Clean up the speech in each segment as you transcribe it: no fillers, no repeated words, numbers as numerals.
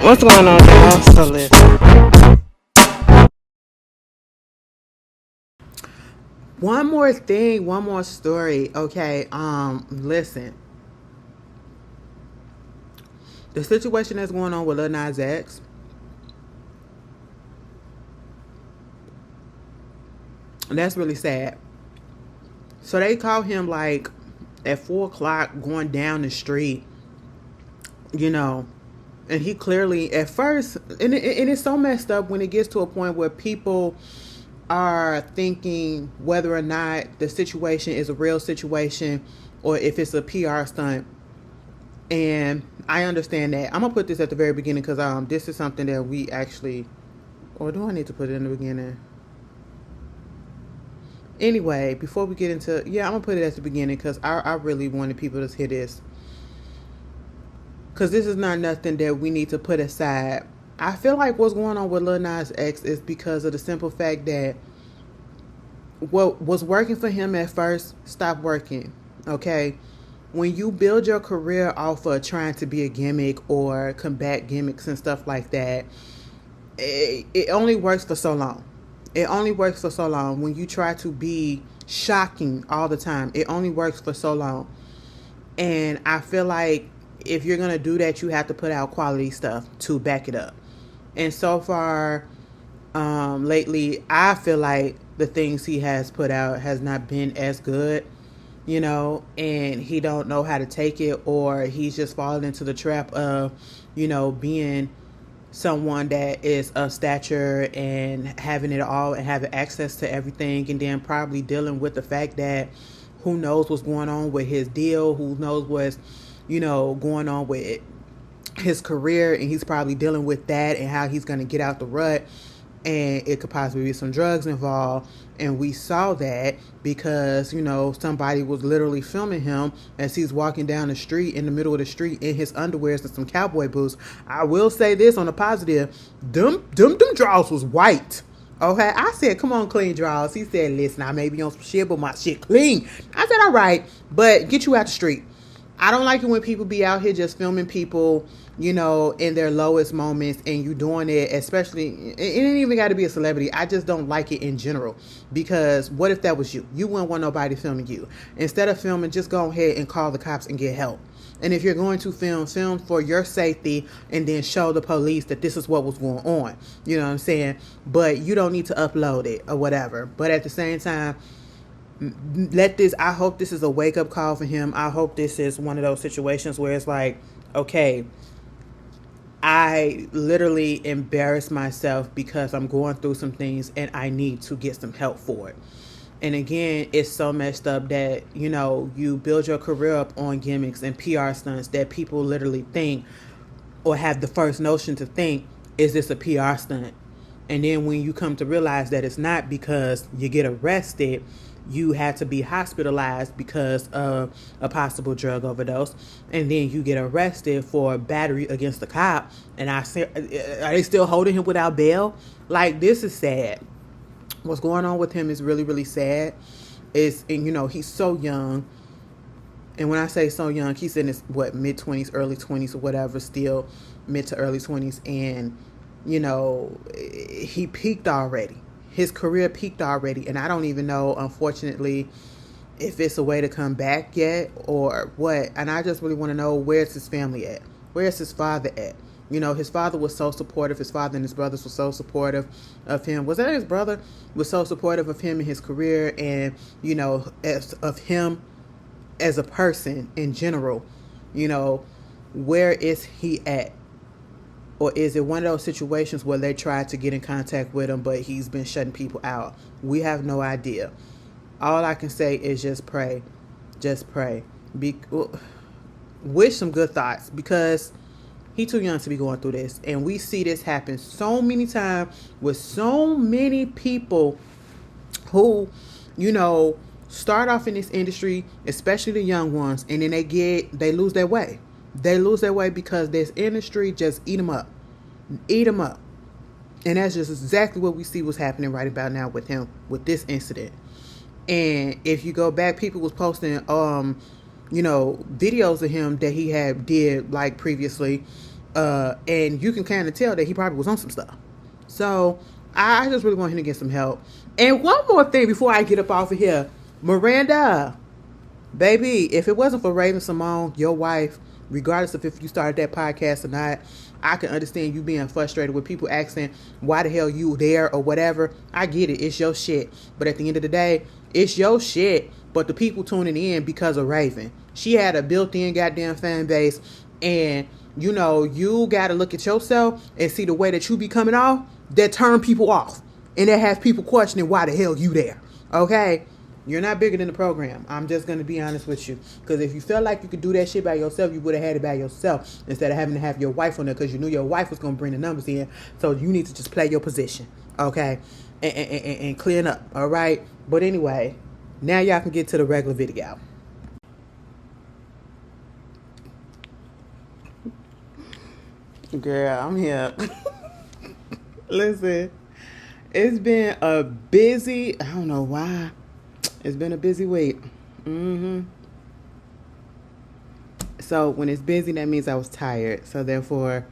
What's going on, y'all? So listen. One more thing, one more story. Okay, listen. The situation that's going on with Lil Nas X, that's really sad. So they caught him like at 4 o'clock going down the street, you know, and he clearly at first, and it's so messed up when it gets to a point where people are thinking whether or not the situation is a real situation or if it's a PR stunt. And I understand that. I'm gonna put this at the very beginning because this is something that we actually, or do I need to put it in the beginning? Anyway, before we get into, I'm gonna put it at the beginning because I really wanted people to hear this, because this is not nothing that we need to put aside. I feel like what's going on with Lil Nas X is because of the simple fact that what was working for him at first stopped working. Okay, when you build your career off of trying to be a gimmick or combat gimmicks and stuff like that, it only works for so long. It only works for so long. When you try to be shocking all the time, it only works for so long. And I feel like if you're going to do that, you have to put out quality stuff to back it up. And so far, lately, I feel like the things he has put out has not been as good, and he don't know how to take it, or he's just fallen into the trap of, being someone that is of stature and having it all and having access to everything, and then probably dealing with the fact that who knows what's going on with his deal, who knows what's, going on with his career, and he's probably dealing with that and how he's going to get out the rut. And it could possibly be some drugs involved. And we saw that because, somebody was literally filming him as he's walking down the street, in the middle of the street, in his underwears and some cowboy boots. I will say this on a positive, them draws was white. Okay, I said, come on, clean draws. He said, listen, I may be on some shit, but my shit clean. I said, all right, but get you out the street. I don't like it when people be out here just filming people, in their lowest moments, and you doing it, especially, it ain't even got to be a celebrity. I just don't like it in general, because what if that was you? You wouldn't want nobody filming you. Instead of filming, just go ahead and call the cops and get help. And if you're going to film for your safety, and then show the police that this is what was going on. You know what I'm saying? But you don't need to upload it or whatever. But at the same time, I hope this is a wake-up call for him. I hope this is one of those situations where it's like, okay, I literally embarrassed myself because I'm going through some things and I need to get some help for it. And again, it's so messed up that, you build your career up on gimmicks and PR stunts that people literally think, or have the first notion to think, is this a PR stunt? And then when you come to realize that it's not, because you get arrested, you had to be hospitalized because of a possible drug overdose, and then you get arrested for battery against the cop, and I say, are they still holding him without bail? Like, this is sad. What's going on with him is really, really sad. And he's so young, and when I say so young, he's in his mid-20s, early 20s, or whatever, still mid to early 20s, and he peaked already. His career peaked already, and I don't even know, unfortunately, if it's a way to come back yet or what. And I just really want to know, where's his family at? Where's his father at? His father was so supportive. His father and his brothers were so supportive of him. Was that his brother? Was so supportive of him and his career, and, of him as a person in general. Where is he at? Or is it one of those situations where they tried to get in contact with him, but he's been shutting people out? We have no idea. All I can say is just pray. Just pray. Wish some good thoughts, because he's too young to be going through this. And we see this happen so many times with so many people who, start off in this industry, especially the young ones, and then they lose their way. They lose their way because this industry just eat them up. Eat them up. And that's just exactly what we see was happening right about now with him, with this incident. And if you go back, people was posting, videos of him that he had did like previously, And you can kind of tell that he probably was on some stuff. So I just really want him to get some help. And one more thing before I get up off of here. Miranda, baby, if it wasn't for Raven Simone, your wife, regardless of if you started that podcast or not, I can understand you being frustrated with people asking why the hell you there or whatever. I get it. It's your shit. But at the end of the day, it's your shit. But the people tuning in because of Raven. She had a built-in goddamn fan base. And, you know, you got to look at yourself and see the way that you be coming off that turn people off. And that has people questioning why the hell you there. Okay? You're not bigger than the program. I'm just going to be honest with you. Because if you felt like you could do that shit by yourself, you would have had it by yourself instead of having to have your wife on there because you knew your wife was going to bring the numbers in. So you need to just play your position. Okay? And clean up. All right? But anyway, now y'all can get to the regular video. Girl, I'm here. Listen, it's been a busy, I don't know why. It's been a busy week. So when it's busy, that means I was tired. So therefore,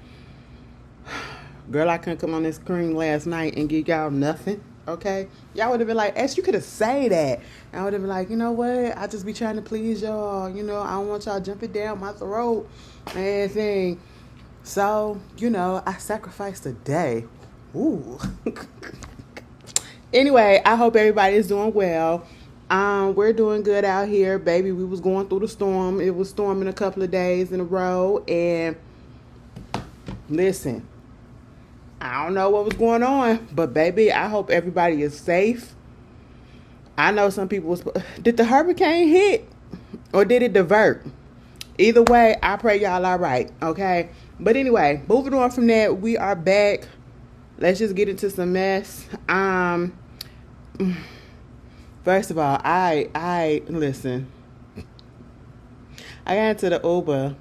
girl, I couldn't come on this screen last night and give y'all nothing. Okay? Y'all would have been like, Ash, you could have said that. And I would have been like, you know what? I just be trying to please y'all. You know, I don't want y'all jumping down my throat and everything. So, you know, I sacrificed a day. Ooh. Anyway, I hope everybody is doing well. We're doing good out here, baby. We was going through the storm. It was storming a couple of days in a row. And listen, I don't know what was going on, but baby, I hope everybody is safe. I know some people was, did the hurricane hit or did it divert? Either way, I pray y'all all right, okay? But anyway, moving on from that, we are back. Let's just get into some mess. First of all, I listen. I got into the Uber,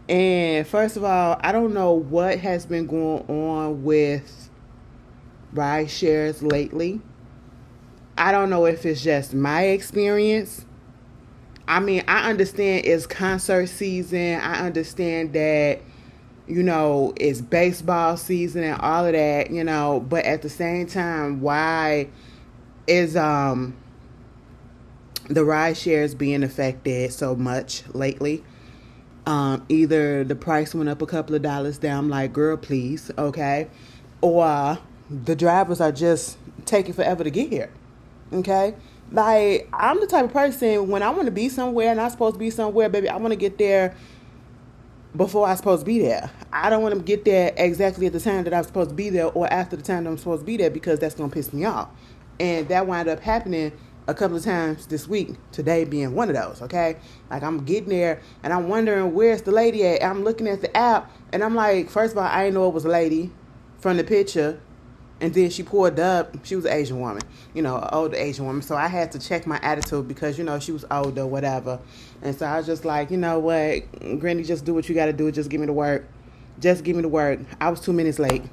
and first of all, I don't know what has been going on with ride shares lately. I don't know if it's just my experience. I mean, I understand it's concert season. I understand that, you know, it's baseball season and all of that, you know, but at the same time, why is the ride shares being affected so much lately? Either the price went up a couple of dollars down, I'm like, girl, please, okay? Or the drivers are just taking forever to get here, okay? Like, I'm the type of person, when I want to be somewhere and I'm supposed to be somewhere, baby, I want to get there before I'm supposed to be there. I don't want to get there exactly at the time that I'm supposed to be there or after the time that I'm supposed to be there because that's going to piss me off. And that wound up happening a couple of times this week, today being one of those, okay? Like, I'm getting there and I'm wondering, where's the lady at? I'm looking at the app and I'm like, first of all, I didn't know it was a lady from the picture. And then she pulled up. She was an Asian woman, you know, an older Asian woman. So I had to check my attitude because, you know, she was older, whatever. And so I was just like, you know what, Granny, just do what you got to do. Just give me the work. Just give me the work. I was 2 minutes late.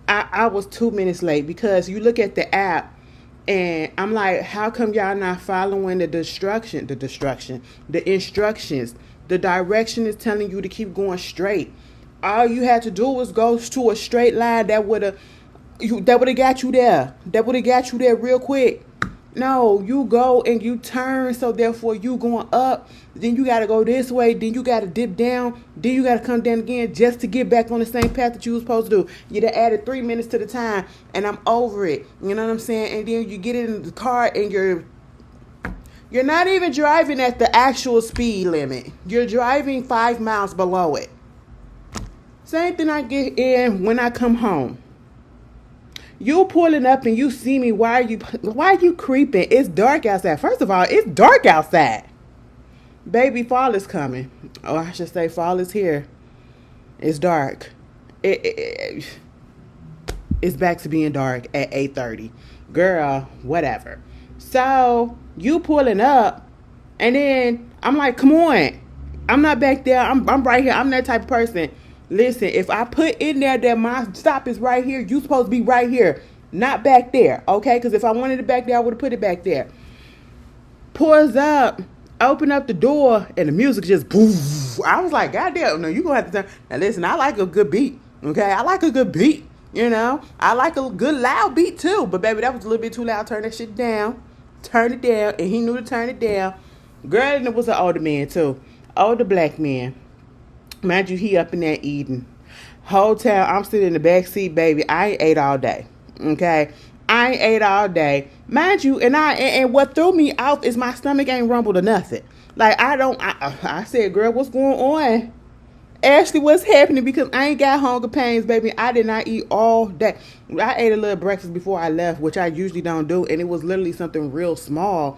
I was 2 minutes late because you look at the app and I'm like, how come y'all not following the instructions? The direction is telling you to keep going straight. All you had to do was go to a straight line that would have got you there. That would have got you there real quick. No, you go and you turn, so therefore you going up, then you got to go this way, then you got to dip down, then you got to come down again just to get back on the same path that you was supposed to do. You done added 3 minutes to the time, and I'm over it. You know what I'm saying? And then you get in the car and you're not even driving at the actual speed limit. You're driving 5 miles below it. Same thing I get in when I come home. You pulling up and you see me. Why are you creeping? It's dark outside. First of all, it's dark outside. Baby, fall is coming. Oh, I should say fall is here. It's dark. It's back to being dark at 8:30. Girl, whatever. So you pulling up and then I'm like, come on. I'm not back there. I'm right here. I'm that type of person. Listen, if I put in there that my stop is right here, you supposed to be right here, not back there, okay? Because if I wanted it back there, I would have put it back there. Pulls up. open up the door and the music just poof. I was like, God damn, no, you gonna have to turn. Now listen, I like a good beat. Okay, I like a good beat. You know, I like a good loud beat too. But baby, that was a little bit too loud. Turn that shit down. Turn it down, and he knew to turn it down. Girl, and it was an older man too, older black man. Mind you, he up in there eating. Whole time, I'm sitting in the back seat, baby. I ain't ate all day. Okay, I ain't ate all day. Mind you, and what threw me off is my stomach ain't rumbled or nothing. Like I said, girl, what's going on? Ashley, what's happening? Because I ain't got hunger pains, baby. I did not eat all day. I ate a little breakfast before I left, which I usually don't do, and it was literally something real small.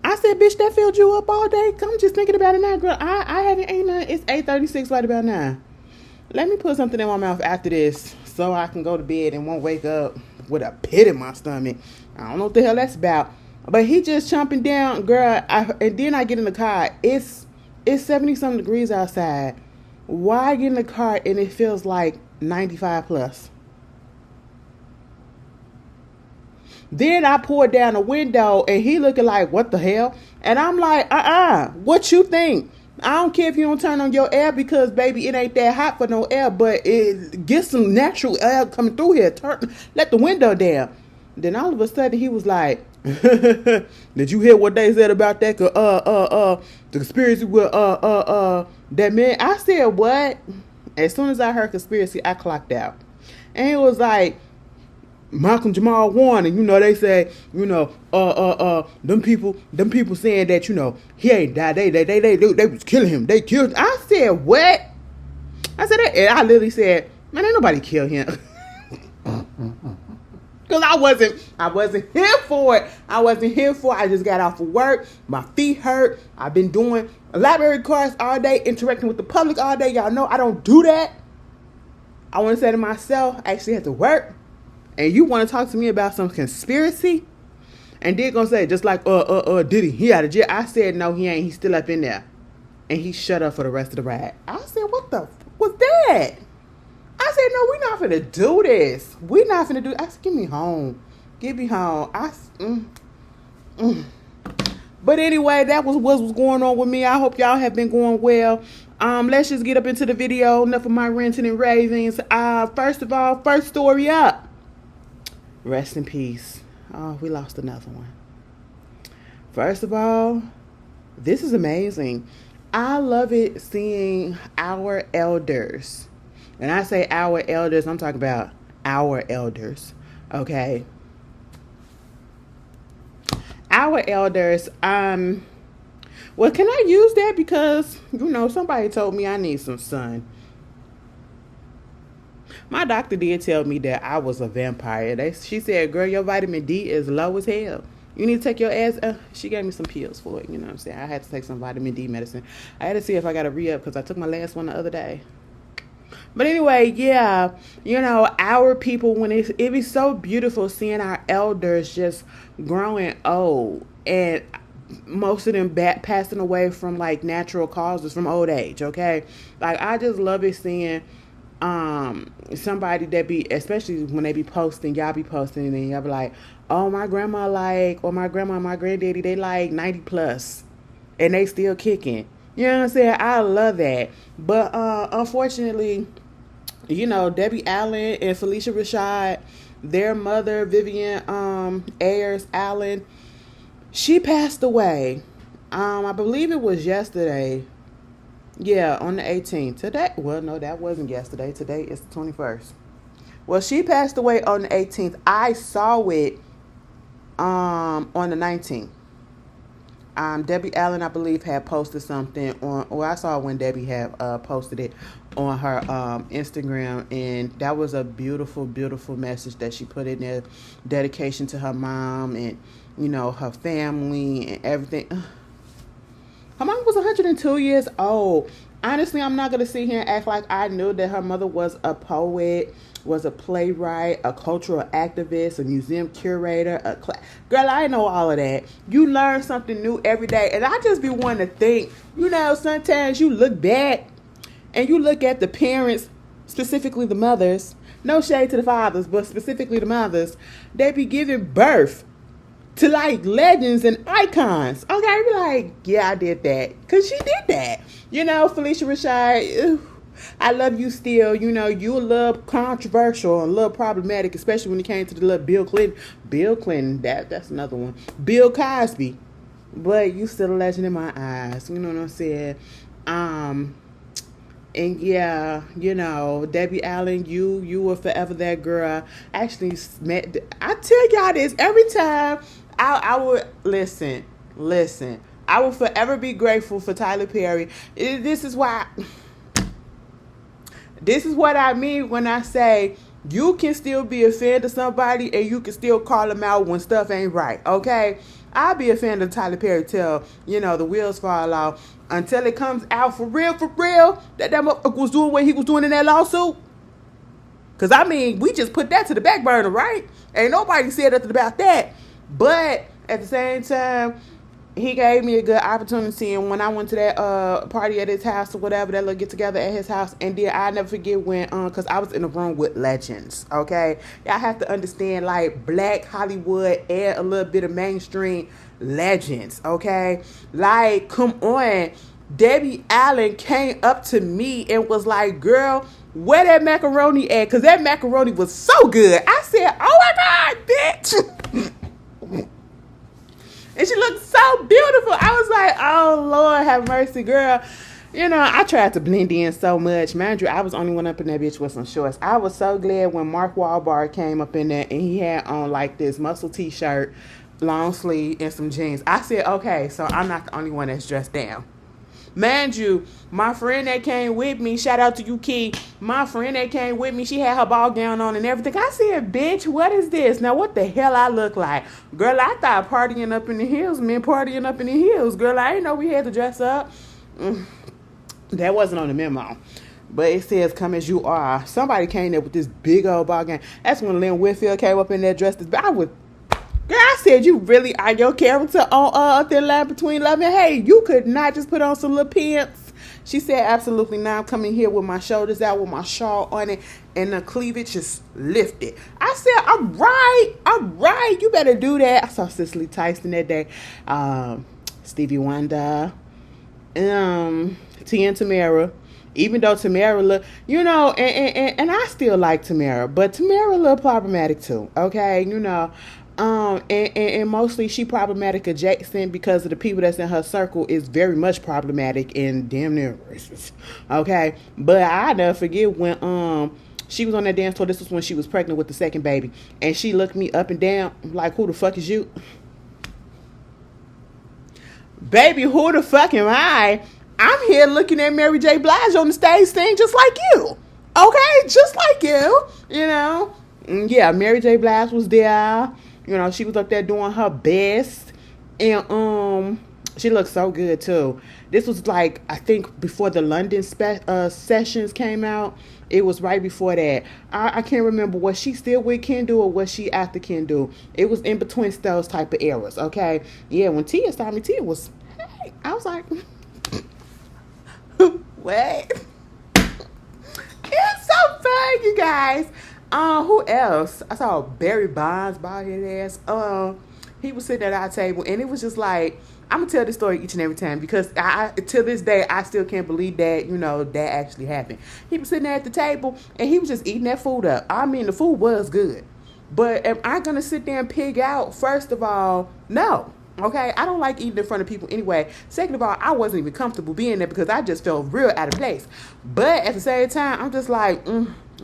I said, bitch, that filled you up all day? I'm just thinking about it now, girl. I haven't eaten nothing. It's 8:36 right about now. Let me put something in my mouth after this so I can go to bed and won't wake up with a pit in my stomach. I don't know what the hell that's about. But he just chomping down, girl. And then I get in the car. It's 70-something degrees outside. Why get in the car and it feels like 95 plus? Then I poured down the window and he looking like, what the hell? And I'm like, what you think? I don't care if you don't turn on your air because, baby, it ain't that hot for no air, but it gets some natural air coming through here. Let the window down. Then all of a sudden he was like, did you hear what they said about that? The conspiracy with that man. I said, what? As soon as I heard conspiracy, I clocked out. And he was like, Malcolm Jamal Warner, you know, they say, you know, them people saying that, you know, he ain't died. They was killing him. They killed him. I said, what? I said that, and I literally said, man, ain't nobody kill him. Cause I wasn't here for it. I just got off of work. My feet hurt. I've been doing library cards all day, interacting with the public all day. Y'all know I don't do that. I want to say to myself, I actually have to work. And you want to talk to me about some conspiracy? And then gonna say, just like Diddy, he out of jail. I said, no, he ain't. He's still up in there. And he shut up for the rest of the ride. I said, what the was that? I said, no, we're not finna do this. We're not finna do. I said, give me home. But anyway, that was what was going on with me. I hope y'all have been going well. Let's just get up into the video. Enough of my ranting and ravings. First of all, first story up. Rest in peace. Oh, we lost another one. First of all, this is amazing. I love it seeing our elders. When I say our elders, I'm talking about our elders. Okay. Our elders, well, can I use that? Because, you know, somebody told me I need some sun. My doctor did tell me that I was a vampire. She said, girl, your vitamin D is low as hell. You need to take your ass. She gave me some pills for it. You know what I'm saying? I had to take some vitamin D medicine. I had to see if I got to re-up because I took my last one the other day. But anyway, yeah, you know, our people, when it be so beautiful seeing our elders just growing old, and most of them passing away from like natural causes from old age. Okay. Like, I just love it seeing somebody that be, especially when they be posting, y'all be posting and y'all be like, oh, my grandma or my grandma, my granddaddy, they like 90 plus and they still kicking. You know what I'm saying? I love that. But unfortunately, you know, Debbie Allen and Felicia Rashad, their mother, Vivian Ayers Allen, she passed away. I believe it was yesterday. Yeah, on the 18th. Today, well, no, that wasn't yesterday. Today is the 21st. Well, she passed away on the 18th. I saw it on the 19th. Debbie Allen, I believe, had posted something on, or I saw when Debbie had posted it on her Instagram, and that was a beautiful, beautiful message that she put in there. Dedication to her mom and, you know, her family and everything. Her mom was 102 years old. Honestly, I'm not going to sit here and act like I knew that her mother was a poet, was a playwright, a cultural activist, a museum curator. Girl, I know all of that. You learn something new every day. And I just be wanting to think, you know, sometimes you look back and you look at the parents, specifically the mothers. No shade to the fathers, but specifically the mothers. They be giving birth to like legends and icons. Okay, be like, yeah, I did that. Because she did that. You know, Felicia Rashad, I love you still. You know, you a little controversial and a little problematic, especially when it came to the little Bill Clinton. Bill Clinton, that's another one. Bill Cosby. But you still a legend in my eyes. You know what I'm saying? And yeah, you know, Debbie Allen, you were forever that girl. Actually, I tell y'all this every time. I would listen. I will forever be grateful for Tyler Perry. This is what I mean when I say you can still be a fan of somebody and you can still call them out when stuff ain't right. Okay, I'll be a fan of Tyler Perry till the wheels fall off. Until it comes out for real, that motherfucker was doing what he was doing in that lawsuit. Because, I mean, we just put that to the back burner, right? Ain't nobody said nothing about that. But at the same time, he gave me a good opportunity. And when I went to that party at his house or whatever, that little get-together at his house, and then I never forget when, because I was in a room with legends, okay? Y'all have to understand, like, black Hollywood and a little bit of mainstream legends, okay? Like, come on. Debbie Allen came up to me and was like, girl, where that macaroni at? Because that macaroni was so good. I said, oh my God, bitch. And she looked so beautiful. I was like, oh, Lord, have mercy, girl. You know, I tried to blend in so much. Mind you, I was only one up in that bitch with some shorts. I was so glad when Mark Wahlberg came up in there and he had on like this muscle t-shirt, long sleeve, and some jeans. I said, okay, so I'm not the only one that's dressed down. Mind you, my friend that came with me, shout out to you, Key. My friend that came with me, she had her ball gown on and everything. I said, bitch, what is this? Now, what the hell I look like? Girl, I thought partying up in the hills meant partying up in the hills. Girl, I didn't know we had to dress up. That wasn't on the memo. But it says, come as you are. Somebody came there with this big old ball gown. That's when Lynn Whitfield came up in there dressed as... Girl, I said, you really are your character on thin line between love and hate. You could not just put on some little pants. She said, absolutely not. I'm coming here with my shoulders out, with my shawl on it, and the cleavage is lifted. I said, all right. You better do that. I saw Cicely Tyson that day. Stevie Wonder. Tia and Tamara. Even though Tamara look, and I still like Tamara, but Tamara a little problematic too. Okay, and mostly she problematic adjacent because of the people that's in her circle is very much problematic and damn near racist. Okay, but I never forget when she was on that dance tour. This was when she was pregnant with the second baby, and she looked me up and down like, who the fuck is you? Baby, who the fuck am I? I'm here looking at Mary J. Blige on the stage singing just like you. Okay, just like you. Yeah, Mary J. Blige was there. She was up there doing her best. And she looked so good too. This was like, I think before the London sessions came out. It was right before that. I can't remember, was she still with Kendall or was she after Kendall? It was in between those type of eras, okay? Yeah, when Tia saw me, Tia was, hey, I was like, what? It's so fun, you guys. Who else? I saw Barry Bonds, bald-headed ass. He was sitting at our table, and it was just like, I'm gonna tell this story each and every time because till this day I still can't believe that that actually happened. He was sitting there at the table and he was just eating that food up. I mean, the food was good, but am I gonna sit there and pig out? First of all, no. Okay, I don't like eating in front of people anyway. Second of all, I wasn't even comfortable being there because I just felt real out of place. But at the same time, I'm just like,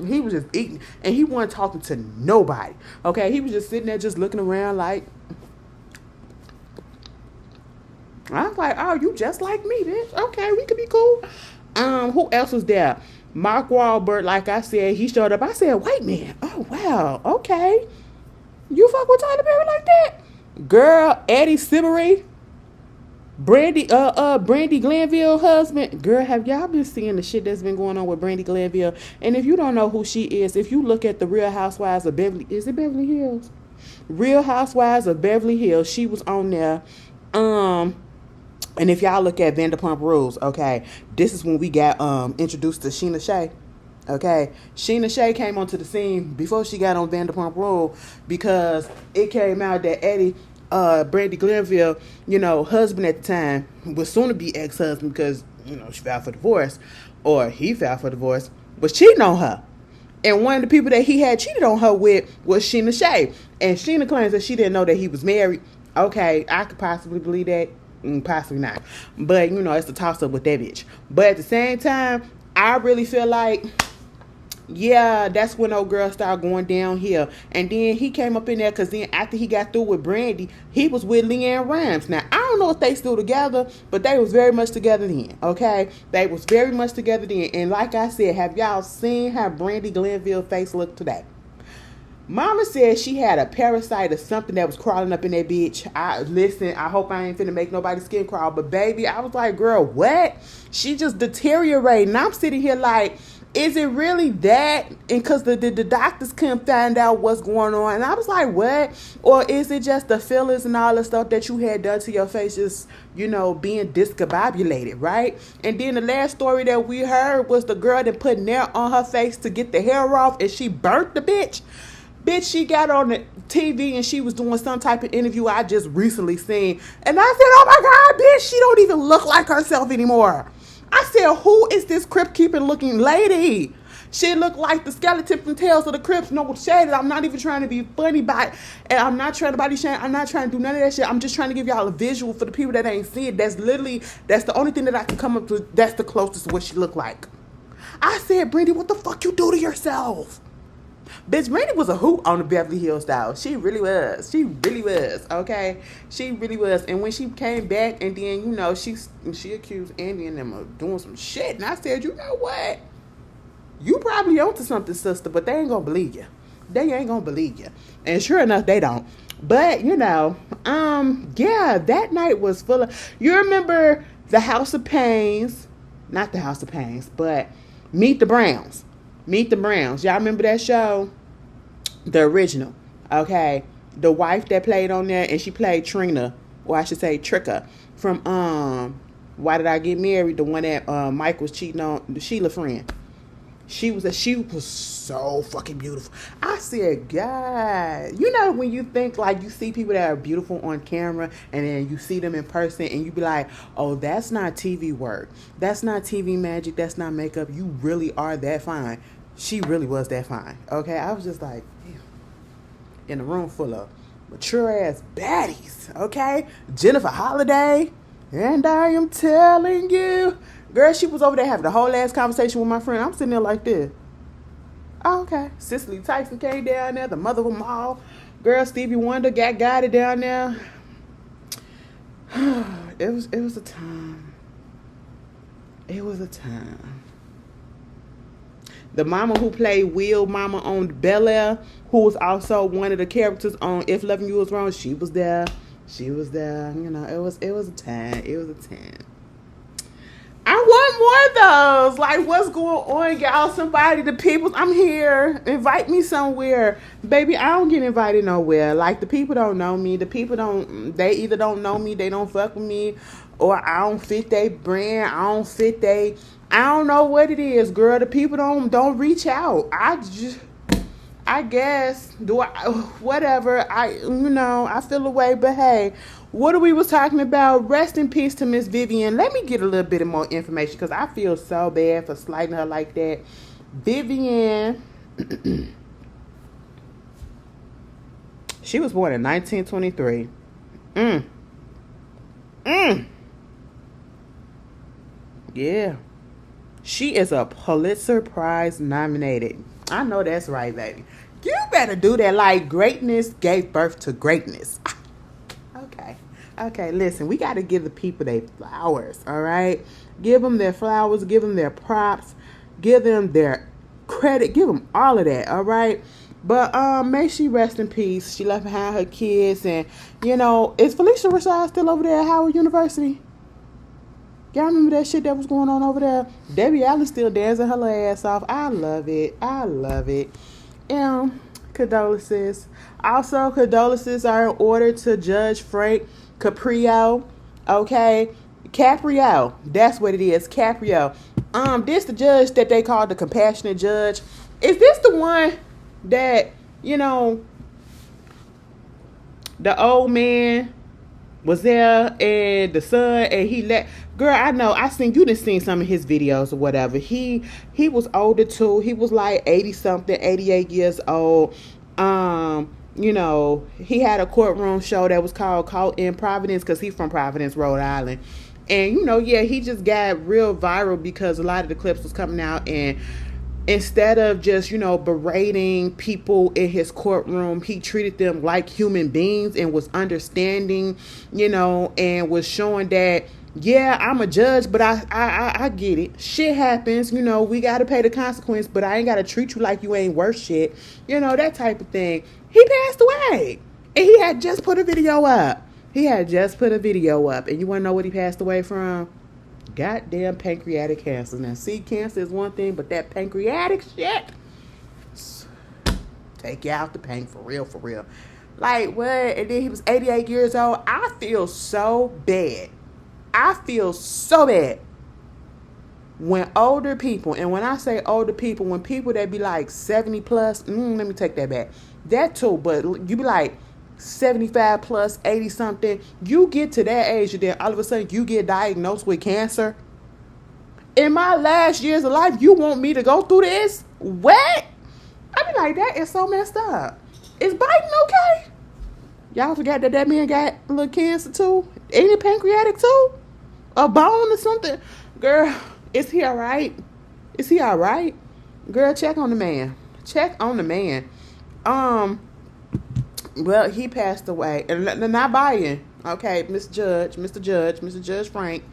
he was just eating and he wasn't talking to nobody. Okay, he was just sitting there just looking around like. I was like, oh, you just like me, bitch. Okay, we could be cool. Who else was there? Mark Wahlberg, like I said, he showed up. I said, wait, man. Oh, wow. Okay. You fuck with Tyler Perry like that? Girl, Eddie Cimarri, Brandi Glanville husband. Girl, have y'all been seeing the shit that's been going on with Brandi Glanville? And if you don't know who she is, if you look at the Real Housewives of Beverly, is it Beverly Hills? Real Housewives of Beverly Hills. She was on there. And if y'all look at Vanderpump Rules, okay, this is when we got introduced to Sheena Shea. Okay, Sheena Shea came onto the scene before she got on Vanderpump Rules because it came out that Eddie Brandi Glanville, husband at the time, was soon to be ex-husband because, she filed for divorce, or he filed for divorce, was cheating on her. And one of the people that he had cheated on her with was Sheena Shea. And Sheena claims that she didn't know that he was married. Okay, I could possibly believe that. Possibly not. But, it's a toss-up with that bitch. But at the same time, I really feel like, yeah, that's when old girl started going downhill. And then he came up in there because then after he got through with Brandi, he was with LeAnn Rimes. Now, I don't know if they still together, but they was very much together then, okay? They was very much together then. And like I said, have y'all seen how Brandi Glanville face look today? Mama said she had a parasite or something that was crawling up in that bitch. I hope I ain't finna make nobody's skin crawl, but baby, I was like, girl, what? She just deteriorating. I'm sitting here like, is it really that? And because the doctors couldn't find out what's going on. And I was like, what? Or is it just the fillers and all the stuff that you had done to your face just, being discombobulated, right? And then the last story that we heard was the girl that put nail on her face to get the hair off and she burnt the bitch. Bitch, she got on the TV and she was doing some type of interview I just recently seen. And I said, oh my God, bitch, she don't even look like herself anymore. I said, who is this crypt keeping looking lady? She looked like the skeleton from Tales of the Crypts. No shade. I'm not even trying to be funny by it. And I'm not trying to body shame. I'm not trying to do none of that shit. I'm just trying to give y'all a visual for the people that ain't see it. That's the only thing that I can come up with. That's the closest to what she looked like. I said, Brandi, what the fuck you do to yourself? Bitch, Brandi was a hoot on the Beverly Hills style. She really was. She really was. Okay? She really was. And when she came back and then, she accused Andy and them of doing some shit. And I said, you know what? You probably onto something, sister, but they ain't gonna believe you. They ain't gonna believe you. And sure enough, they don't. But, yeah, that night was full of... You remember the House of Pains? Not the House of Pains, but Meet the Browns. Meet the Browns. Y'all remember that show? The original. Okay. The wife that played on there, and she played Trina, or I should say Tricka, from Why Did I Get Married? The one that Mike was cheating on, the Sheila friend. She was so fucking beautiful. I said, God, when you think like you see people that are beautiful on camera and then you see them in person and you be like, oh, that's not TV work. That's not TV magic. That's not makeup. You really are that fine. She really was that fine. Okay. I was just like, damn. In a room full of mature ass baddies. Okay. Jennifer Holliday. And I am telling you. Girl, she was over there having the whole ass conversation with my friend. I'm sitting there like this. Oh, okay. Cicely Tyson came down there, the mother of them all. Girl, Stevie Wonder got it down there. It was a time. It was a time. The mama who played Will Mama on Bel Air, who was also one of the characters on If Loving You Was Wrong, she was there. She was there. It was a time. It was a time. I want more of those. Like, what's going on, y'all? Somebody, the people, I'm here. Invite me somewhere. Baby, I don't get invited nowhere. Like, the people don't know me. They either don't know me, they don't fuck with me, or I don't fit their brand. I don't know what it is, girl. The people don't reach out. I guess, whatever. I feel away, but hey, what we was talking about? Rest in peace to Miss Vivian. Let me get a little bit more information because I feel so bad for slighting her like that. Vivian, she was born in 1923. Yeah. She is a Pulitzer Prize nominated. I know that's right, baby. You better do that. Like, greatness gave birth to greatness. Okay, listen, we got to give the people their flowers, all right? Give them their flowers, give them their props, give them their credit, give them all of that, all right? But may she rest in peace. She left behind her kids, and, is Felicia Rashad still over there at Howard University? Y'all remember that shit that was going on over there? Debbie Allen still dancing her ass off. I love it. Condolences. Also, condolences are in order to Judge Frank Caprio. Okay? Caprio. That's what it is. Caprio. This the judge that they call the compassionate judge. Is this the one that, the old man was there and the son, and he let, girl, I know, you done seen some of his videos or whatever. He was older too. He was like 80 something, 88 years old. You know, he had a courtroom show that was called Caught in Providence, because he's from Providence, Rhode Island. And, you know, yeah, he just got real viral because a lot of the clips was coming out, and instead of just, you know, berating people in his courtroom, he treated them like human beings and was understanding, you know, and was showing that, yeah, I'm a judge, but I get it. Shit happens, you know, we got to pay the consequence, but I ain't got to treat you like you ain't worth shit. You know, that type of thing. He passed away, and he had just put a video up. And you want to know what he passed away from? Goddamn pancreatic cancer. Now, see, cancer is one thing, but that pancreatic shit, take you out the pain for real. Like, what? And then he was 88 years old. I feel so bad when older people, and when I say older people, when people that be like 70 plus, let me take that back. That too, but you be like 75 plus, 80 something, you get to that age and then all of a sudden you get diagnosed with cancer. In my last years of life, you want me to go through this? What? I be like, that is so messed up. Is Biden okay? Y'all forgot that man got a little cancer too? Ain't it pancreatic too? A bone or something? Girl, is he alright? Girl, check on the man. Well, he passed away. And not buying. Okay, Mr. Judge Frank.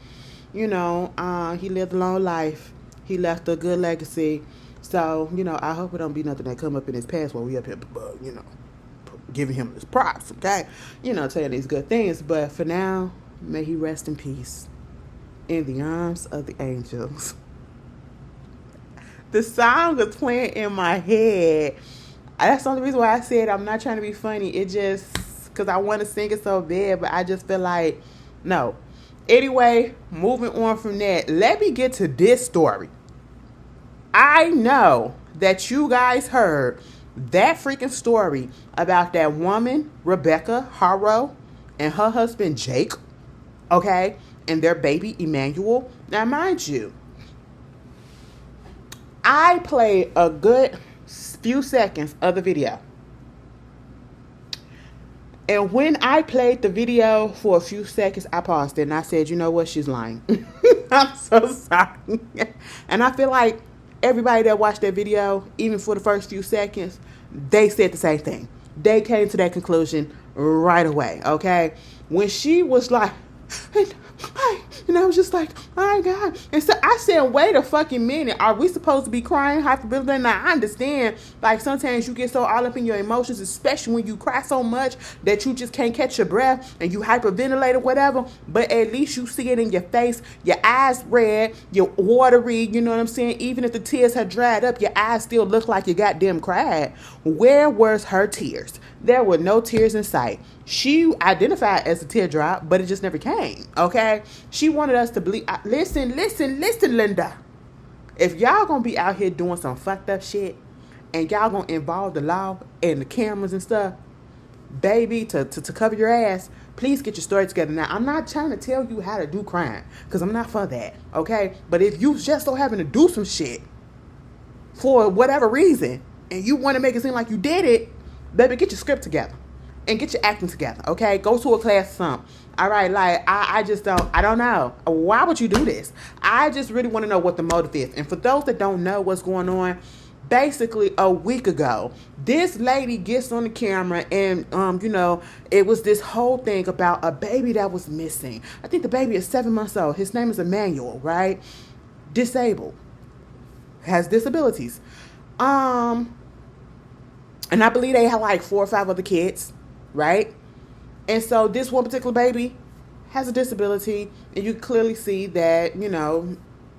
You know, he lived a long life. He left a good legacy. So, you know, I hope it don't be nothing that come up in his past while we up here, you know, giving him his props, okay? You know, saying these good things. But for now, may he rest in peace in the arms of the angels. The song was playing in my head. That's the only reason why I said I'm not trying to be funny. It just, because I want to sing it so bad, but I just feel like, no. Anyway, moving on from that, let me get to this story. I know that you guys heard that freaking story about that woman, Rebecca Harrow, and her husband, Jake, okay, and their baby, Emmanuel. Now, mind you, I played a good few seconds of the video. And when I played the video for a few seconds, I paused it and I said, you know what? She's lying. I'm so sorry. And I feel like everybody that watched that video, even for the first few seconds, they said the same thing. They came to that conclusion right away, okay? When she was like, and I was just like, oh my God. And so I said, wait a fucking minute. Are we supposed to be crying? Hyperventilating? Now, I understand, like, sometimes you get so all up in your emotions, especially when you cry so much that you just can't catch your breath and you hyperventilate or whatever. But at least you see it in your face. Your eyes red, you're watery, you know what I'm saying? Even if the tears had dried up, your eyes still look like you goddamn cried. Where was her tears? There were no tears in sight. She identified as a teardrop, but it just never came, okay? She wanted us to believe. Listen, Linda. If y'all gonna be out here doing some fucked up shit and y'all gonna involve the law and the cameras and stuff, baby, to cover your ass, please get your story together. Now, I'm not trying to tell you how to do crime, because I'm not for that, okay? But if you just so happen to do some shit for whatever reason and you want to make it seem like you did it, baby, get your script together and get your acting together, okay? Go to a class or something. All right, like, I don't know. Why would you do this? I just really want to know what the motive is. And for those that don't know what's going on, basically a week ago, this lady gets on the camera and, you know, it was this whole thing about a baby that was missing. I think the baby is 7 months old. His name is Emmanuel, right? Disabled. Has disabilities. And I believe they had like 4 or 5 other kids, right? And so this one particular baby has a disability, and you clearly see that, you know,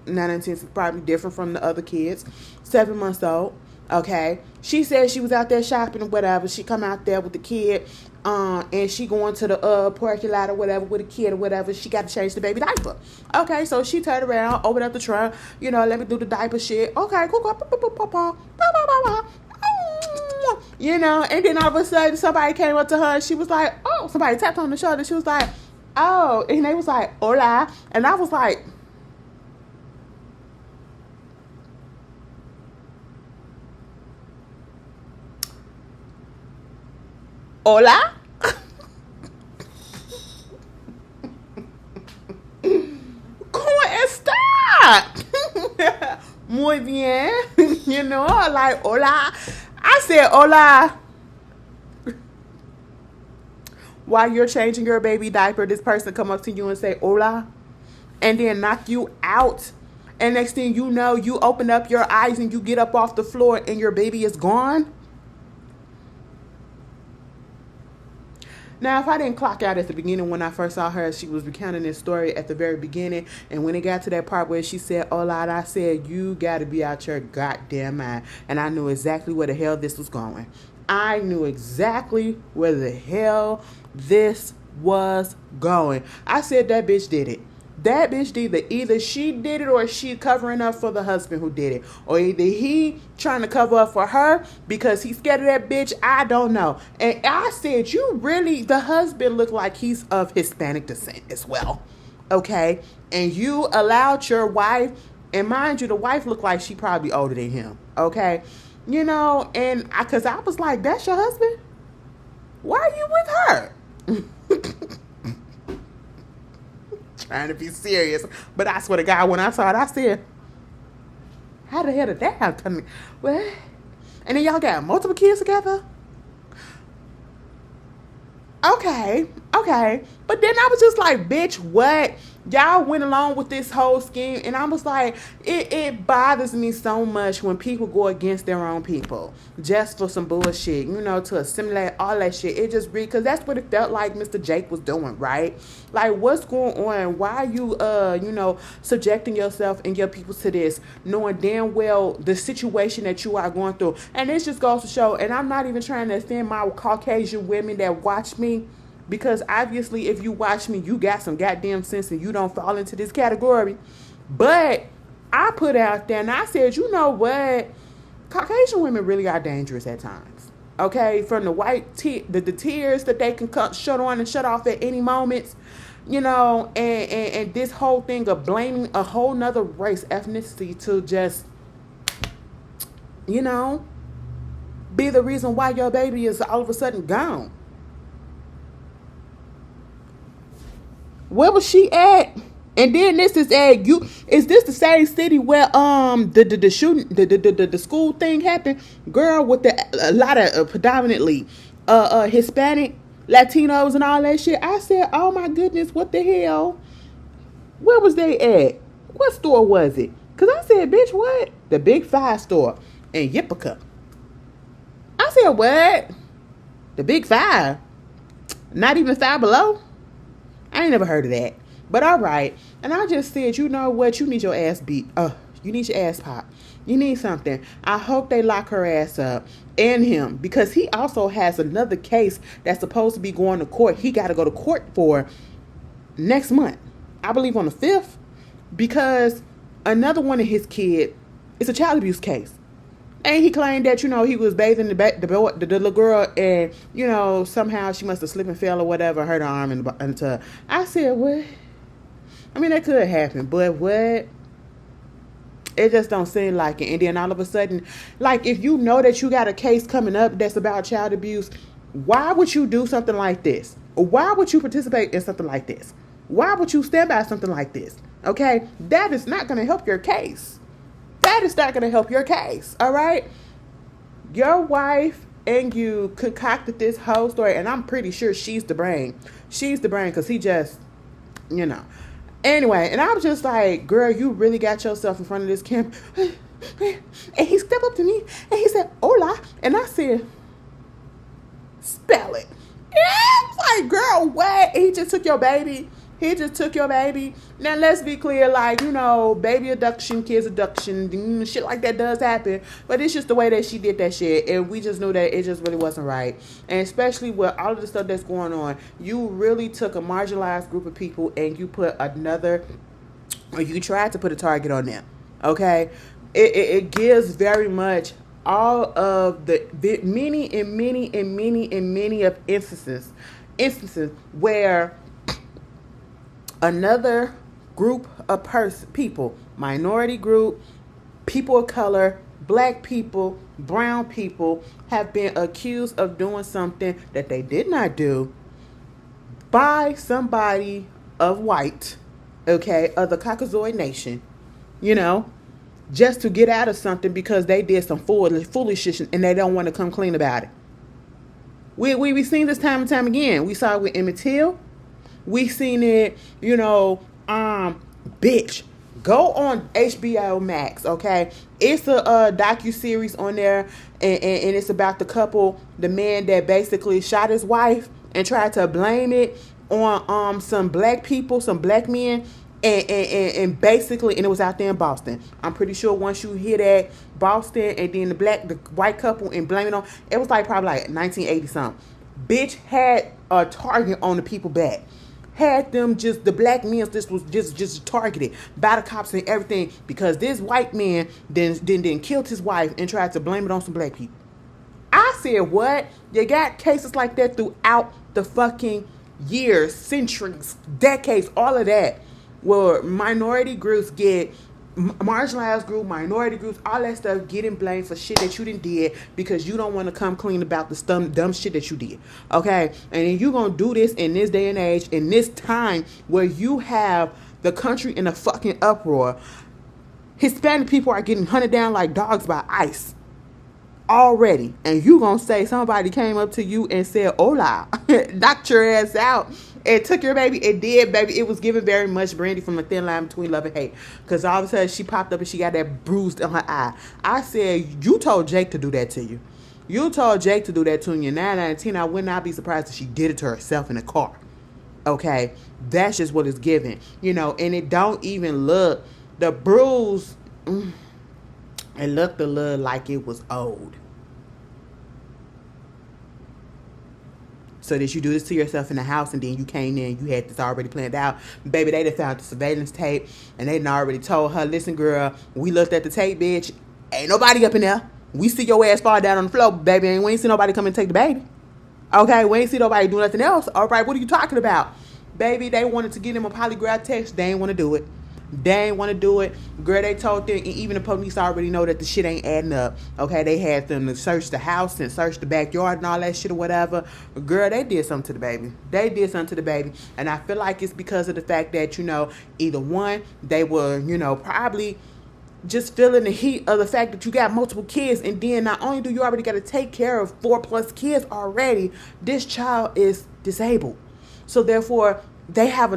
9 and 10 is probably different from the other kids. 7 months old, okay? She said she was out there shopping or whatever. She come out there with the kid, and she going to the parking lot or whatever with a kid or whatever. She got to change the baby diaper. Okay, so she turned around, opened up the trunk, you know, let me do the diaper shit. Okay, cool. You know, and then all of a sudden somebody came up to her and she was like, oh, oh, somebody tapped on the shoulder. She was like, oh, and they was like, hola. And I was like, hola? ¿Cómo está? Muy bien. You know, like, hola. I said, hola. While you're changing your baby diaper, this person come up to you and say, hola, and then knock you out. And next thing you know, you open up your eyes and you get up off the floor and your baby is gone. Now, if I didn't clock out at the beginning when I first saw her, she was recounting this story at the very beginning. And when it got to that part where she said, hola, I said, you got to be out your goddamn mind. And I knew exactly where the hell this was going. I knew exactly where the hell this was going. I said that bitch did it. That bitch did it. Either she did it or she covering up for the husband who did it. Or either he trying to cover up for her because he's scared of that bitch. I don't know. And I said, you really, the husband looked like he's of Hispanic descent as well. Okay? And you allowed your wife, and mind you, the wife looked like she probably older than him. Okay? You know, and because I was like, that's your husband? Why are you with her? Trying to be serious. But I swear to God, when I saw it, I said, how the hell did that happen? What? And then y'all got multiple kids together? Okay. But then I was just like, bitch, what? Y'all went along with this whole scheme, and I was like, it bothers me so much when people go against their own people just for some bullshit, you know, to assimilate all that shit. It just because that's what it felt like Mr. Jake was doing, right? Like, what's going on? Why are you, you know, subjecting yourself and your people to this, knowing damn well the situation that you are going through? And this just goes to show, and I'm not even trying to offend my Caucasian women that watch me, because obviously if you watch me, you got some goddamn sense and you don't fall into this category. But I put out there and I said, you know what? Caucasian women really are dangerous at times. Okay? From the white the tears that they can shut on and shut off at any moment. You know, and this whole thing of blaming a whole nother race, ethnicity to just, you know, be the reason why your baby is all of a sudden gone. Where was she at? And then this is is this the same city where the shooting the school thing happened? Girl, with a lot of predominantly Hispanic, Latinos and all that shit. I said, oh my goodness, what the hell? Where was they at? What store was it? Cause I said, bitch, what? The Big Five store in Yipica. I said, what? The Big Five? Not even Five Below? I ain't never heard of that. But all right. And I just said, you know what? You need your ass beat. You need your ass popped. You need something. I hope they lock her ass up and him, because he also has another case that's supposed to be going to court. He got to go to court for next month. I believe on the 5th, because another one of his kids, it's a child abuse case. And he claimed that, you know, he was bathing the little girl, and, you know, somehow she must have slipped and fell or whatever, hurt her arm in the tub. I said, what? I mean, that could happen, but what? It just don't seem like it. And then all of a sudden, like, if you know that you got a case coming up that's about child abuse, why would you do something like this? Why would you participate in something like this? Why would you stand by something like this? Okay? That is not going to help your case. That is not going to help your case, all right? Your wife and you concocted this whole story, and I'm pretty sure she's the brain. She's the brain, because he just, you know. Anyway, and I was just like, girl, you really got yourself in front of this camera. And he stepped up to me, and he said, hola. And I said, spell it. And I was like, girl, what? And he just took your baby. Now, let's be clear, like, you know, baby abduction, kids abduction, shit like that does happen. But it's just the way that she did that shit. And we just knew that it just really wasn't right. And especially with all of the stuff that's going on, you really took a marginalized group of people and you put you tried to put a target on them. Okay? It gives very much all of the many of instances instances where another group of people, minority group, people of color, black people, brown people, have been accused of doing something that they did not do by somebody of white, okay, of the Caucasoid nation, just to get out of something because they did some foolishness and they don't want to come clean about it. We seen this time and time again. We saw it with Emmett Till. We seen it, bitch. Go on HBO Max, okay? It's a docu-series on there, and it's about the couple, the man that basically shot his wife and tried to blame it on some black people, some black men, and basically, and it was out there in Boston. I'm pretty sure once you hear that Boston and then the white couple and blame it on, it was like probably like 1980 something. Bitch had a target on the people back. Had them the black men this was just targeted by the cops and everything because this white man then killed his wife and tried to blame it on some black people. I said, what? You got cases like that throughout the fucking years, centuries, decades, all of that, where minority groups get marginalized group, minority groups, all that stuff getting blamed for shit that you didn't did because you don't want to come clean about the dumb shit that you did. Okay? And then you gonna do this in this day and age, in this time where you have the country in a fucking uproar. Hispanic people are getting hunted down like dogs by ICE already. And you gonna say somebody came up to you and said, hola, knocked your ass out. It took your baby. It did, baby. It was given very much Brandi from a thin line between love and hate. Because all of a sudden, she popped up and she got that bruised on her eye. I said, you told Jake to do that to you. You told Jake to do that to you. 9 out of 10, I would not be surprised if she did it to herself in the car. Okay? That's just what it's given. And it don't even look, the bruise, it looked a little like it was old. So that you do this to yourself in the house and then you came in, you had this already planned out. Baby, they done found the surveillance tape and they done already told her, listen, girl, we looked at the tape, bitch. Ain't nobody up in there. We see your ass fall down on the floor, baby, and we ain't see nobody come and take the baby. Okay, we ain't see nobody do nothing else. All right, what are you talking about? Baby, they wanted to get him a polygraph test. They ain't want to do it. They ain't want to do it. Girl, they told them, and even the police already know that the shit ain't adding up. Okay, they had them to search the house and search the backyard and all that shit or whatever. Girl, they did something to the baby. They did something to the baby. And I feel like it's because of the fact that, either one, they were, probably just feeling the heat of the fact that you got multiple kids. And then not only do you already got to take care of 4+ kids already, this child is disabled. So therefore, they have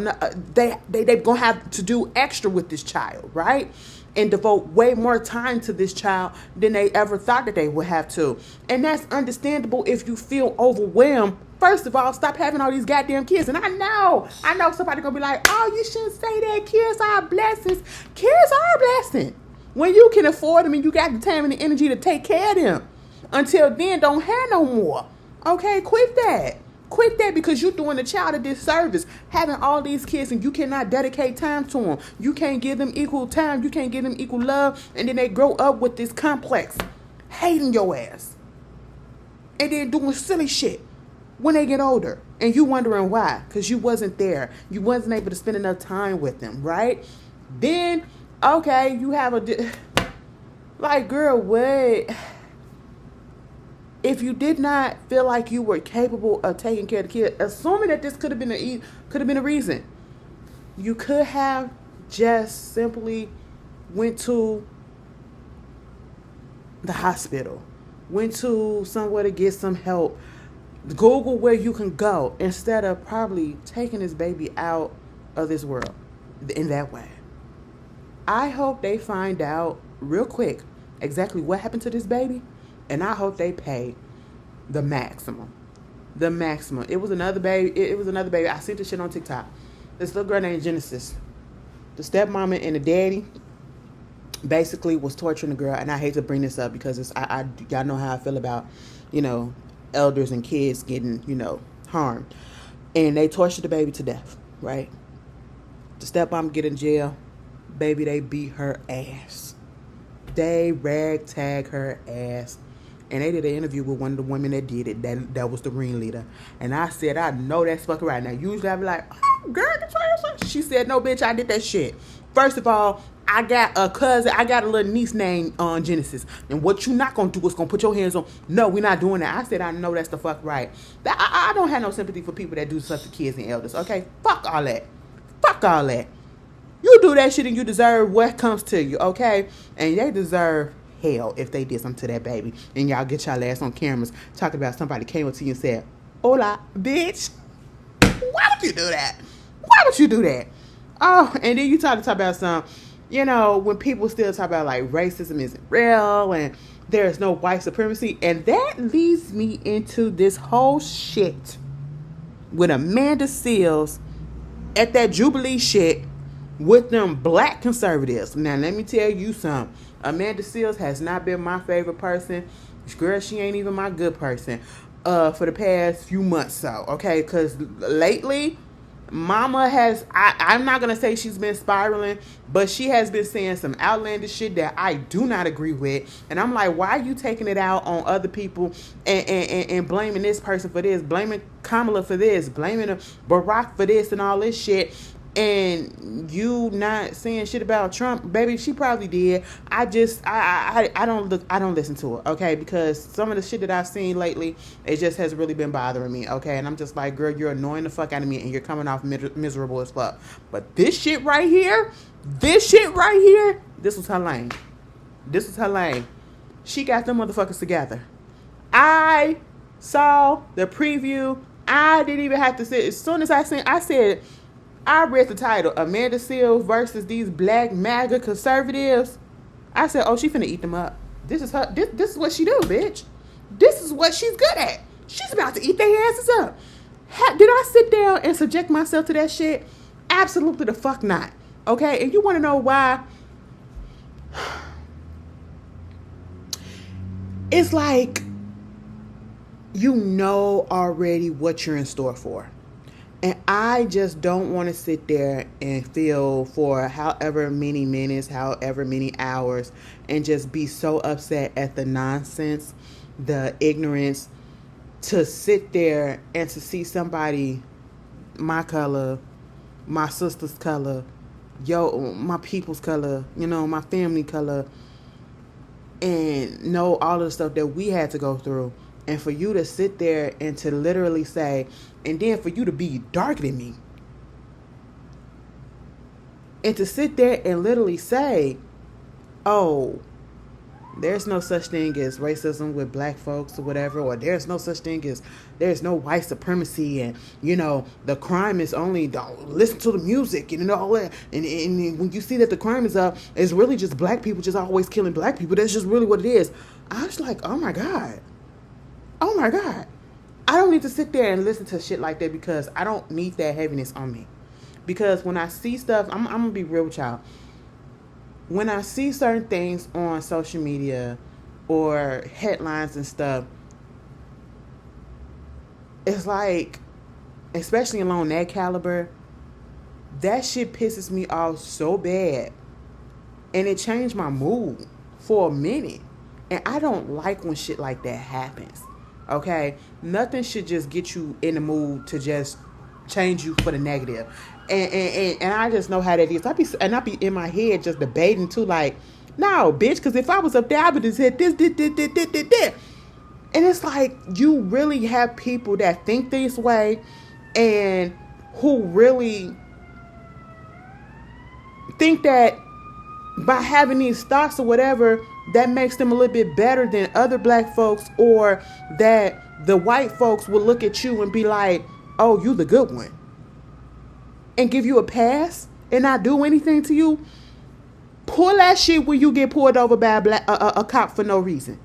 they're gonna have to do extra with this child, right? And devote way more time to this child than they ever thought that they would have to. And that's understandable if you feel overwhelmed. First of all, stop having all these goddamn kids. And I know somebody gonna be like, oh, you shouldn't say that. Kids are blessings. Kids are a blessing. When you can afford them and you got the time and the energy to take care of them. Until then, don't have no more. Okay, quit that. Quit that because you're doing the child a disservice. Having all these kids and you cannot dedicate time to them. You can't give them equal time. You can't give them equal love. And then they grow up with this complex. Hating your ass. And then doing silly shit when they get older. And you wondering why. Because you wasn't there. You wasn't able to spend enough time with them, right? Then, okay, you have like, girl, what? If you did not feel like you were capable of taking care of the kid, assuming that this could have been a reason, you could have just simply went to the hospital, went to somewhere to get some help, Google where you can go instead of probably taking this baby out of this world in that way. I hope they find out real quick exactly what happened to this baby. And I hope they pay the maximum. The maximum. It was another baby. It was another baby. I seen this shit on TikTok. This little girl named Genesis. The stepmama and the daddy basically was torturing the girl. And I hate to bring this up because y'all know how I feel about, elders and kids getting, harmed. And they tortured the baby to death, right? The stepmom get in jail. Baby, they beat her ass. They ragtag her ass. And they did an interview with one of the women that did it. That was the ringleader. And I said, I know that's fucking right. Now, usually I'd be like, oh, girl, get your. She said, no, bitch, I did that shit. First of all, I got a cousin, I got a little niece named Genesis. And what you not going to do is going to put your hands on. No, we're not doing that. I said, I know that's the fuck right. I don't have no sympathy for people that do stuff to kids and elders. Okay? Fuck all that. Fuck all that. You do that shit and you deserve what comes to you. Okay? And they deserve hell if they did something to that baby. And y'all get y'all ass on cameras talking about somebody came up to you and said, hola, bitch. Why would you do that? Why would you do that? Oh, and then you talk about some, you know, when people still talk about like racism isn't real and there's no white supremacy. And that leads me into this whole shit with Amanda Seales at that Jubilee shit with them black conservatives. Now, let me tell you something. Amanda Seales has not been my favorite person. Girl, she ain't even my good person for the past few months. So, okay, because lately, Mama has, I'm not going to say she's been spiraling, but she has been saying some outlandish shit that I do not agree with. And I'm like, why are you taking it out on other people and blaming this person for this, blaming Kamala for this, blaming Barack for this and all this shit? And you not saying shit about Trump, baby, she probably did. I don't listen to her, okay? Because some of the shit that I've seen lately, it just has really been bothering me, okay? And I'm just like, girl, you're annoying the fuck out of me and you're coming off miserable as fuck. But this shit right here, this was her lane. This was her lane. She got them motherfuckers together. I saw the preview. I didn't even have to sit. As soon as I said, I read the title, Amanda Seales versus these black MAGA conservatives. I said, oh, she finna eat them up. This is her. This is what she do, bitch. This is what she's good at. She's about to eat their asses up. Did I sit down and subject myself to that shit? Absolutely the fuck not. Okay? And you want to know why? It's like you know already what you're in store for. And I just don't want to sit there and feel for however many minutes, however many hours, and just be so upset at the nonsense, the ignorance, to sit there and to see somebody, my color, my sister's color, my people's color, you know, my family color, and know all of the stuff that we had to go through. And for you to sit there and to literally say, and then for you to be darker than me. And to sit there and literally say, oh, there's no such thing as racism with black folks or whatever, or there's no such thing as, there's no white supremacy, and, you know, the crime is only, don't listen to the music, and all that. And when you see that the crime is up, it's really just black people just always killing black people. That's just really what it is. I was like, oh my God. Oh my God. I don't need to sit there and listen to shit like that because I don't need that heaviness on me. Because when I see stuff, I'm going to be real with y'all. When I see certain things on social media or headlines and stuff, it's like, especially along that caliber, that shit pisses me off so bad. And it changed my mood for a minute. And I don't like when shit like that happens. Okay, nothing should just get you in the mood to just change you for the negative, and I just know how that is. I be in my head just debating too, like, no, bitch, because if I was up there, I would have said this. And it's like you really have people that think this way, and who really think that by having these thoughts or whatever, that makes them a little bit better than other black folks, or that the white folks will look at you and be like, oh, you the good one, and give you a pass and not do anything to you. Pull that shit when you get pulled over by a cop for no reason.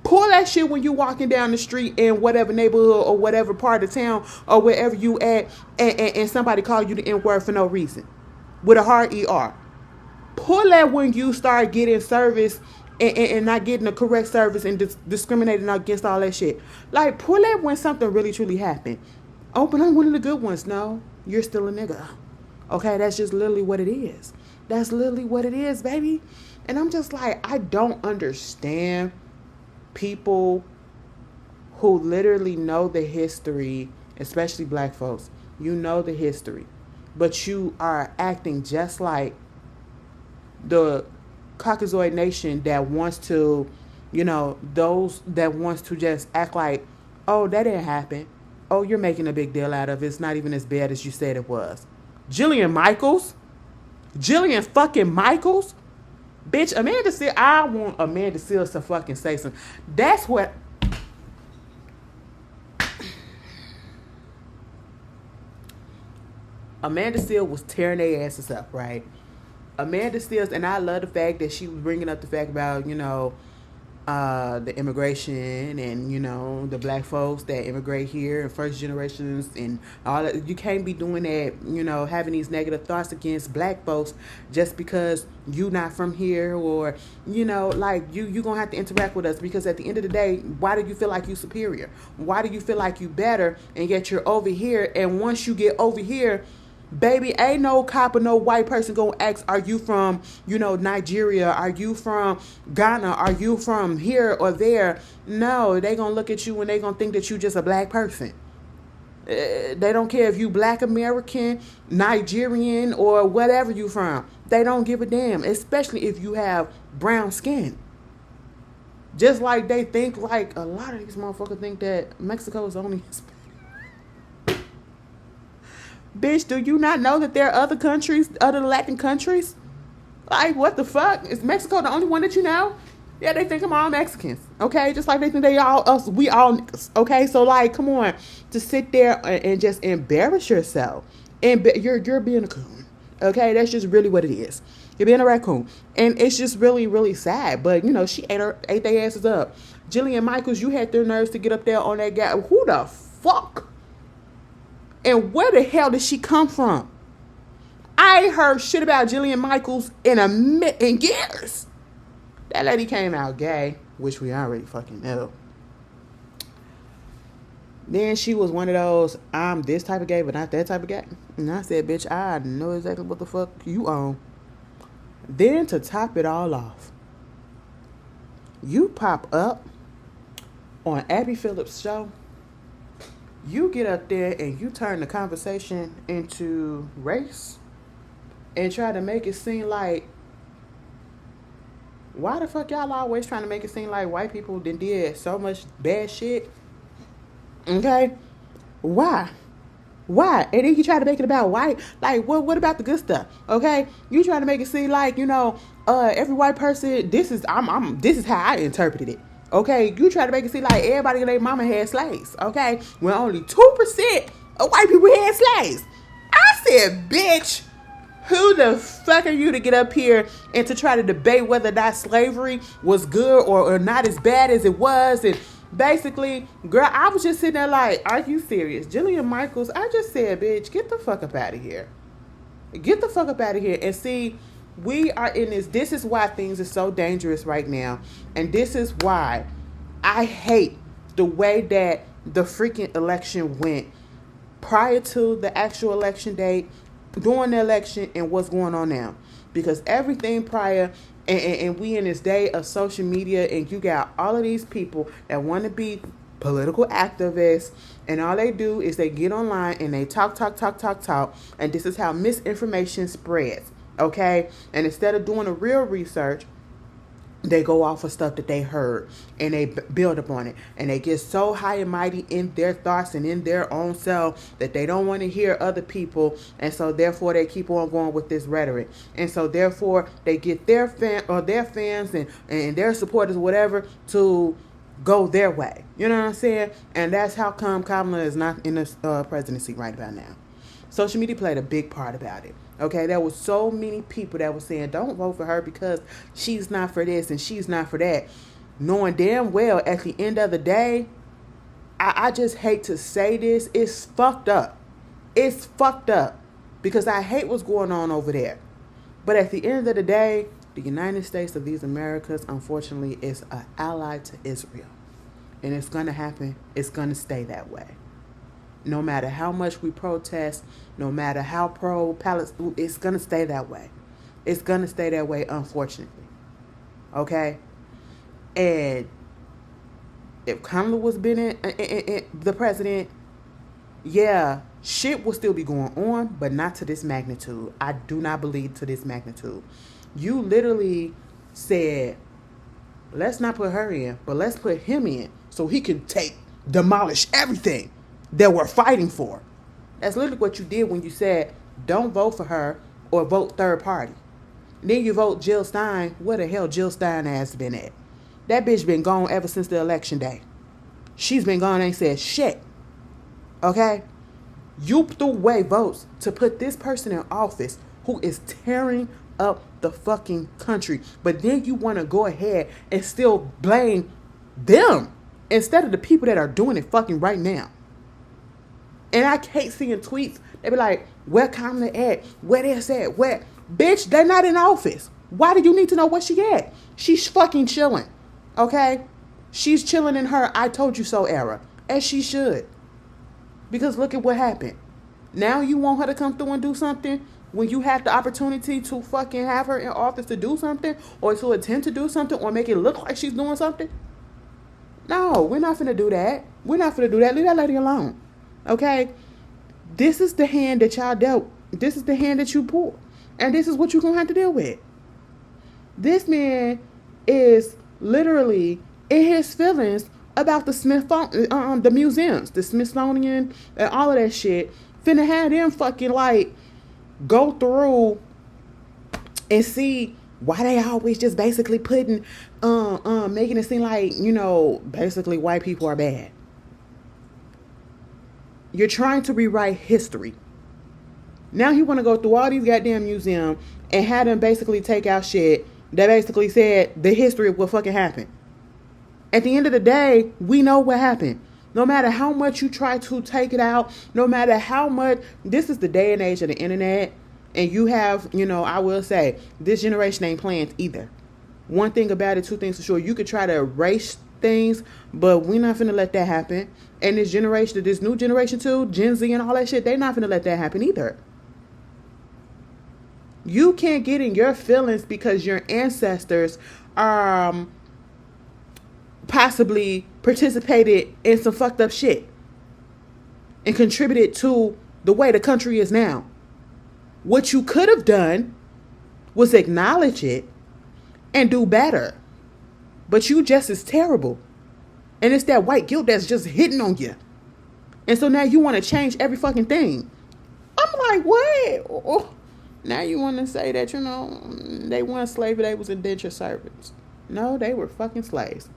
Pull that shit when you walking down the street in whatever neighborhood or whatever part of town or wherever you at, and somebody call you the N-word for no reason with a hard ER. Pull that when you start getting service and not getting the correct service and discriminating against all that shit. Like, pull that when something really truly happened. Oh, but I'm one of the good ones. No, you're still a nigga. Okay, that's just literally what it is. That's literally what it is, baby. And I'm just like, I don't understand people who literally know the history, especially black folks, you know the history, but you are acting just like the Caucasoid nation that wants to, those that wants to just act like, oh, that didn't happen. Oh, you're making a big deal out of it. It's not even as bad as you said it was. Jillian fucking Michaels. Bitch, Amanda Seales, I want Amanda Seales to fucking say something. That's what... Amanda Seales was tearing their asses up, right? Amanda Seales, and I love the fact that she was bringing up the fact about, the immigration and, the black folks that immigrate here and first generations and all that. You can't be doing that, having these negative thoughts against black folks just because you not from here or, you going to have to interact with us, because at the end of the day, why do you feel like you superior? Why do you feel like you better, and yet you're over here, and once you get over here, baby, ain't no cop or no white person gonna ask, are you from, Nigeria? Are you from Ghana? Are you from here or there? No, they gonna look at you and they gonna think that you just a black person. They don't care if you black American, Nigerian, or whatever you from. They don't give a damn, especially if you have brown skin. Just like they think, like a lot of these motherfuckers think that Mexico is only Hispanic. Bitch, do you not know that there are other countries, other Latin countries? Like, what the fuck? Is Mexico the only one that you know? Yeah, they think I'm all Mexicans, okay? Just like they think they all us, we all niggas, okay? So, like, come on. To sit there and just embarrass yourself. And you're being a coon, okay? That's just really what it is. You're being a raccoon. And it's just really, really sad. But, she ate their asses up. Jillian Michaels, you had their nerves to get up there on that guy. Who the fuck? And where the hell did she come from? I ain't heard shit about Jillian Michaels in years. That lady came out gay, which we already fucking know. Then she was one of those, I'm this type of gay, but not that type of gay. And I said, bitch, I know exactly what the fuck you own. Then to top it all off, you pop up on Abby Phillips' show. You get up there and you turn the conversation into race and try to make it seem like, why the fuck y'all always trying to make it seem like white people did so much bad shit? Okay? Why? And then you try to make it about white. Like, what about the good stuff? Okay? You try to make it seem like, every white person, this is how I interpreted it. Okay, you try to make it seem like everybody and their mama had slaves. Okay, when only 2% of white people had slaves. I said, bitch, who the fuck are you to get up here and to try to debate whether that slavery was good or not as bad as it was? And basically, girl, I was just sitting there like, are you serious? Jillian Michaels, I just said, bitch, get the fuck up out of here. Get the fuck up out of here. And see, we are in this is why things are so dangerous right now. And this is why I hate the way that the freaking election went prior to the actual election date, during the election, and what's going on now. Because everything prior, and we in this day of social media, and you got all of these people that want to be political activists, and all they do is they get online and they talk, and this is how misinformation spreads. Okay, and instead of doing a real research, they go off of stuff that they heard and they build upon it, and they get so high and mighty in their thoughts and in their own self that they don't want to hear other people, and so therefore they keep on going with this rhetoric, and so therefore they get their fans and their supporters, whatever, to go their way. You know what I'm saying? And that's how come Kamala is not in the presidency right about now. Social media played a big part about it. Okay, there was so many people that were saying, don't vote for her because she's not for this and she's not for that. Knowing damn well at the end of the day, I just hate to say this, it's fucked up. It's fucked up because I hate what's going on over there. But at the end of the day, the United States of these Americas, unfortunately, is an ally to Israel. And it's going to happen. It's going to stay that way. No matter how much we protest, no matter how pro-Palestine, it's going to stay that way. It's going to stay that way, unfortunately. Okay? And If Kamala was been in the president, yeah, shit will still be going on, but not to this magnitude. I do not believe to this magnitude. You literally said, let's not put her in, but let's put him in so he can demolish everything that we're fighting for. That's literally what you did when you said, don't vote for her or vote third party. Then you vote Jill Stein. Where the hell Jill Stein has been at? That bitch been gone ever since the election day. She's been gone and ain't said shit. Okay? You threw away votes to put this person in office who is tearing up the fucking country. But then you want to go ahead and still blame them instead of the people that are doing it fucking right now. And I hate seeing tweets. They be like, where Kamala at? Where they at? Where? Bitch, they're not in office. Why do you need to know where she at? She's fucking chilling. Okay? She's chilling in her I told you so era. As she should. Because look at what happened. Now you want her to come through and do something when you have the opportunity to fucking have her in office to do something or to attempt to do something or make it look like she's doing something? No, we're not finna do that. We're not finna do that. Leave that lady alone. Okay? This is the hand that y'all dealt. This is the hand that you pulled. And this is what you're going to have to deal with. This man is literally in his feelings about the museums, the Smithsonian, and all of that shit. Finna have them fucking like go through and see why they always just basically putting, making it seem like, basically white people are bad. You're trying to rewrite history. Now he want to go through all these goddamn museums and have them basically take out shit that basically said the history of what fucking happened. At the end of the day, we know what happened. No matter how much you try to take it out, no matter how much, this is the day and age of the internet. And you have, I will say, this generation ain't playing either. One thing about it, two things for sure. You could try to erase things, but we're not finna let that happen. And this generation, this new generation too, Gen Z and all that shit, they're not finna let that happen either. You can't get in your feelings because your ancestors possibly participated in some fucked up shit and contributed to the way the country is now. What you could have done was acknowledge it and do better. But you just as terrible. And it's that white guilt that's just hitting on you. And so now you want to change every fucking thing. I'm like, what? Oh, now you want to say that, they weren't slaves, they was indentured servants. No, they were fucking slaves.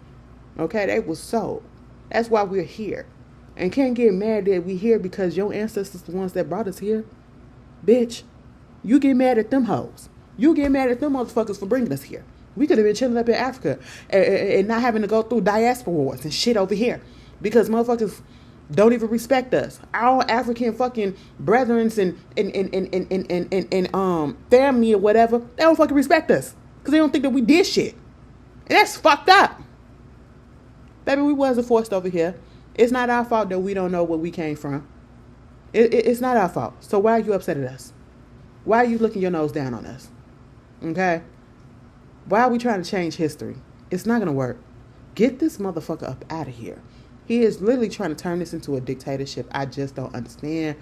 Okay, they was sold. That's why we're here. And can't get mad that we here because your ancestors the ones that brought us here. Bitch, you get mad at them hoes. You get mad at them motherfuckers for bringing us here. We could have been chilling up in Africa and not having to go through diaspora wars and shit over here because motherfuckers don't even respect us. Our African fucking brethren and family or whatever, they don't fucking respect us because they don't think that we did shit. And that's fucked up. Baby, we wasn't forced over here. It's not our fault that we don't know where we came from. It's not our fault. So why are you upset at us? Why are you looking your nose down on us? Okay? Why are we trying to change history? It's not going to work. Get this motherfucker up out of here. He is literally trying to turn this into a dictatorship. I just don't understand.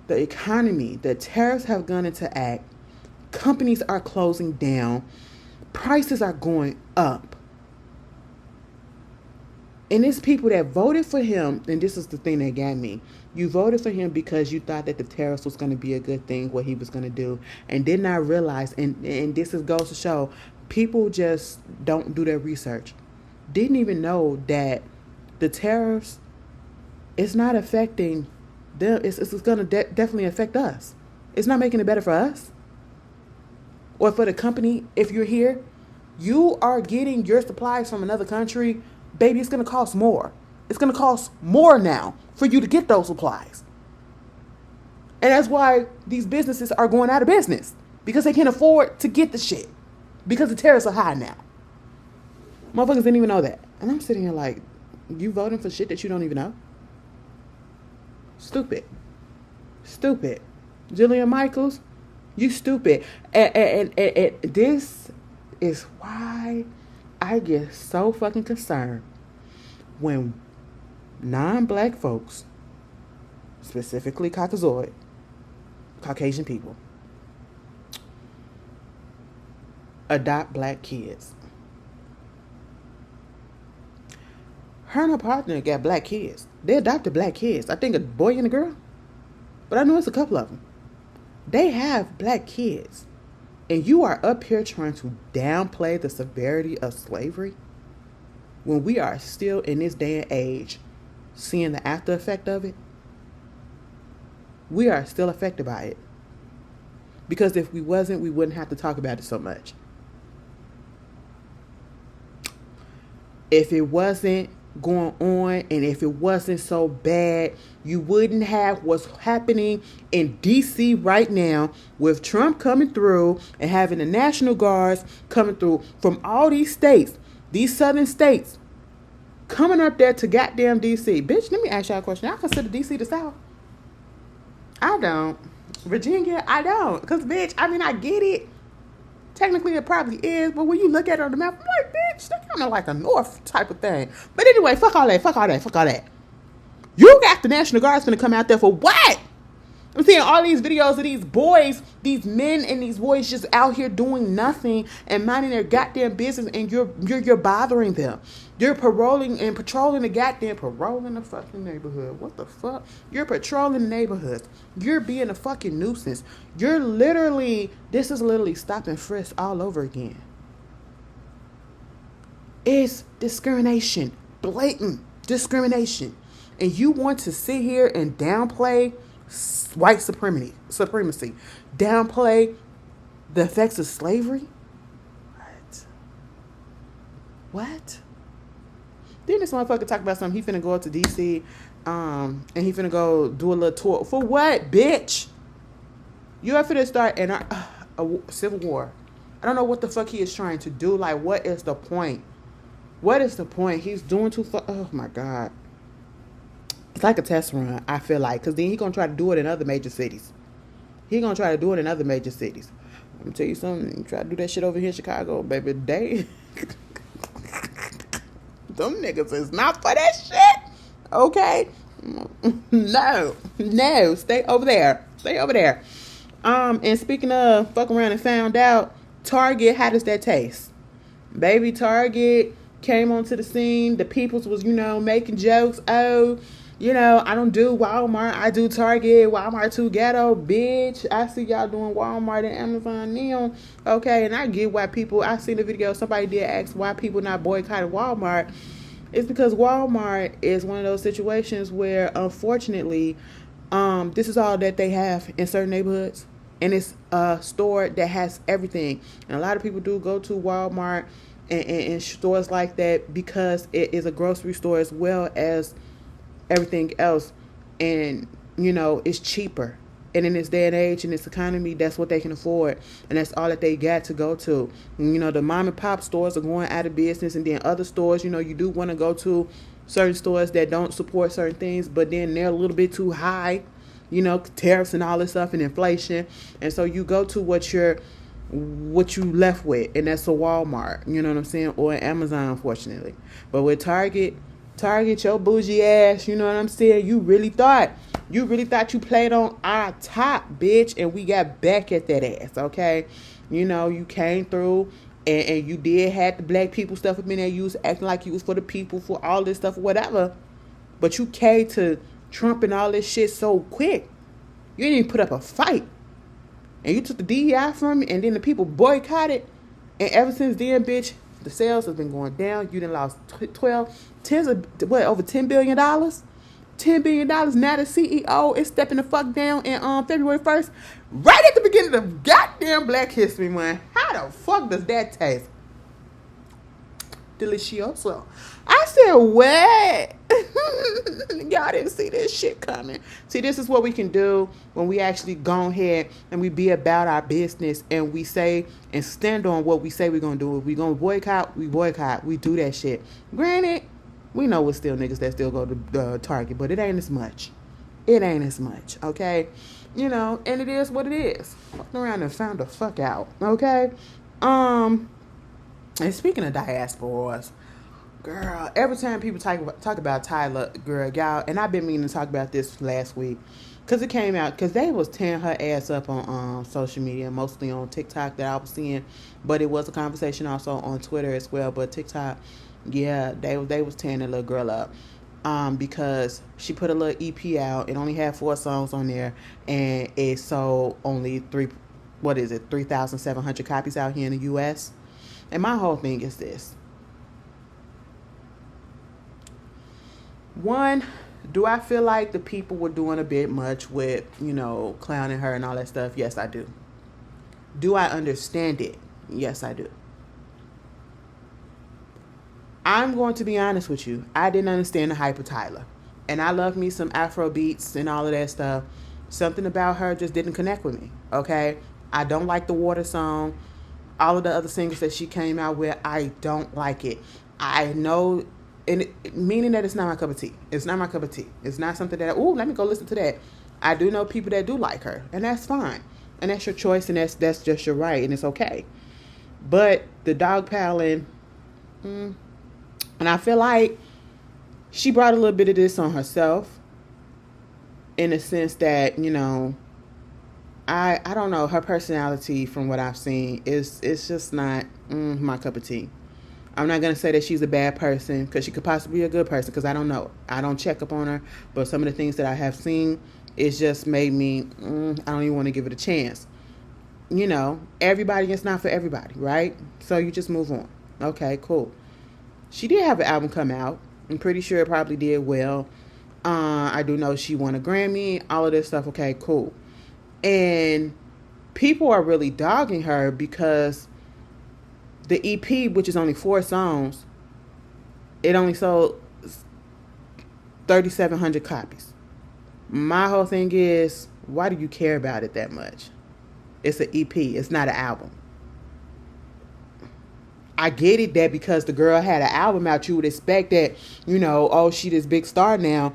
The economy, the tariffs have gone into act. Companies are closing down. Prices are going up. And it's people that voted for him, and this is the thing that got me. You voted for him because you thought that the tariffs was going to be a good thing, what he was going to do, and did not realize, and this goes to show, people just don't do their research. Didn't even know that the tariffs, it's not affecting them. It's going to definitely affect us. It's not making it better for us. Or for the company, if you're here, you are getting your supplies from another country, baby, it's going to cost more. It's going to cost more now for you to get those supplies. And that's why these businesses are going out of business. Because they can't afford to get the shit. Because the tariffs are high now. Motherfuckers didn't even know that. And I'm sitting here like, you voting for shit that you don't even know? Stupid. Stupid. Jillian Michaels, you stupid. And this is why I get so fucking concerned when non-black folks, specifically Caucasian people, adopt black kids. Her and her partner got black kids. They adopted black kids. I think a boy and a girl. But I know it's a couple of them. They have black kids. And you are up here trying to downplay the severity of slavery when we are still in this day and age seeing the after effect of it. We are still affected by it. Because if we wasn't, we wouldn't have to talk about it so much. If it wasn't going on and if it wasn't so bad, you wouldn't have what's happening in DC right now with Trump coming through and having the National Guards coming through from all these states, these southern states, coming up there to goddamn DC. Bitch, let me ask y'all a question. I consider DC the South? I don't. Virginia, I don't. Because, bitch, I mean, I get it. Technically, it probably is, but when you look at it on the map, I'm like, bitch, that's kind of like a north type of thing. But anyway, fuck all that. You got the National Guard's gonna come out there for what? I'm seeing all these videos of these boys, these men and these boys just out here doing nothing and minding their goddamn business, and you're bothering them. You're patrolling the fucking neighborhood. What the fuck? You're patrolling neighborhoods. You're being a fucking nuisance. This is literally stop and frisk all over again. It's discrimination. Blatant discrimination. And you want to sit here and downplay white supremacy, downplay the effects of slavery? What? Then this motherfucker talk about something. He finna go up to DC, and he finna go do a little tour. For what, bitch? You are finna start a civil war. I don't know what the fuck he is trying to do. Like, what is the point? What is the point? He's doing too far. Oh my God. It's like a test run, I feel like. Because then he's going to try to do it in other major cities. Let me tell you something. You try to do that shit over here in Chicago, baby. Them niggas is not for that shit. Okay? No. Stay over there. And speaking of fuck around and found out, Target, how does that taste? Baby, Target came onto the scene. The peoples was, making jokes. Oh, I don't do Walmart. I do Target. Walmart too ghetto, bitch. I see y'all doing Walmart and Amazon now. Okay, and I get why I seen the video. Somebody did ask why people not boycotting Walmart. It's because Walmart is one of those situations where, unfortunately, this is all that they have in certain neighborhoods. And it's a store that has everything. And a lot of people do go to Walmart and stores like that because it is a grocery store as well as everything else, and it's cheaper. And in this day and age, in this economy, that's what they can afford, and that's all that they got to go to. The mom and pop stores are going out of business, and then other stores, you do want to go to certain stores that don't support certain things, but then they're a little bit too high, tariffs and all this stuff and inflation, and so you go to what you left with, and that's a Walmart, you know what I'm saying, or Amazon, unfortunately. But with Target, your bougie ass, you know what I'm saying? You really thought you played on our top, bitch, and we got back at that ass, okay? You came through and you did have the black people stuff up in there. You was acting like you was for the people, for all this stuff, whatever. But you came to Trump and all this shit so quick. You didn't even put up a fight. And you took the DEI from me, and then the people boycotted. And ever since then, bitch, the sales have been going down. You done lost over $10 billion? $10 billion. Now the CEO is stepping the fuck down in February 1st, right at the beginning of goddamn Black History Month. How the fuck does that taste? Delicioso. I said, what? Y'all didn't see this shit coming. See, this is what we can do when we actually go ahead and we be about our business and we say and stand on what we say we're going to do. If we're going to boycott, we boycott. We do that shit. Granted, we know it's still niggas that still go to Target, but it ain't as much. Okay? And it is what it is. Fucking around and found the fuck out. Okay? And speaking of diasporas, Girl, every time people talk about Tyla, girl, y'all, and I've been meaning to talk about this last week, because it came out, because they was tearing her ass up on social media, mostly on TikTok that I was seeing, but it was a conversation also on Twitter as well, but TikTok, yeah, they was tearing that little girl up, because she put a little EP out. It only had 4 songs on there, and it sold only 3,700 copies out here in the U.S., and my whole thing is this. One, do I feel like the people were doing a bit much with, clowning her and all that stuff? Yes, I do. Do I understand it? Yes, I do. I'm going to be honest with you. I didn't understand the hype of Tyla. And I love me some Afro beats and all of that stuff. Something about her just didn't connect with me, okay? I don't like the Water song. All of the other singles that she came out with, I don't like it. I know... meaning that it's not my cup of tea. It's not my cup of tea. It's not something that, let me go listen to that. I do know people that do like her, and that's fine. And that's your choice, and that's just your right, and it's okay. But the dog piling, and I feel like she brought a little bit of this on herself, in the sense that, I don't know, her personality from what I've seen it's just not my cup of tea. I'm not going to say that she's a bad person, because she could possibly be a good person, because I don't know. I don't check up on her, but some of the things that I have seen, it's just made me, I don't even want to give it a chance. Everybody is not for everybody, right? So you just move on. Okay, cool. She did have an album come out. I'm pretty sure it probably did well. I do know she won a Grammy, all of this stuff. Okay, cool. And people are really dogging her because the EP, which is only 4 songs, it only sold 3,700 copies. My whole thing is, why do you care about it that much? It's an EP. It's not an album. I get it that because the girl had an album out, you would expect that, she this big star now.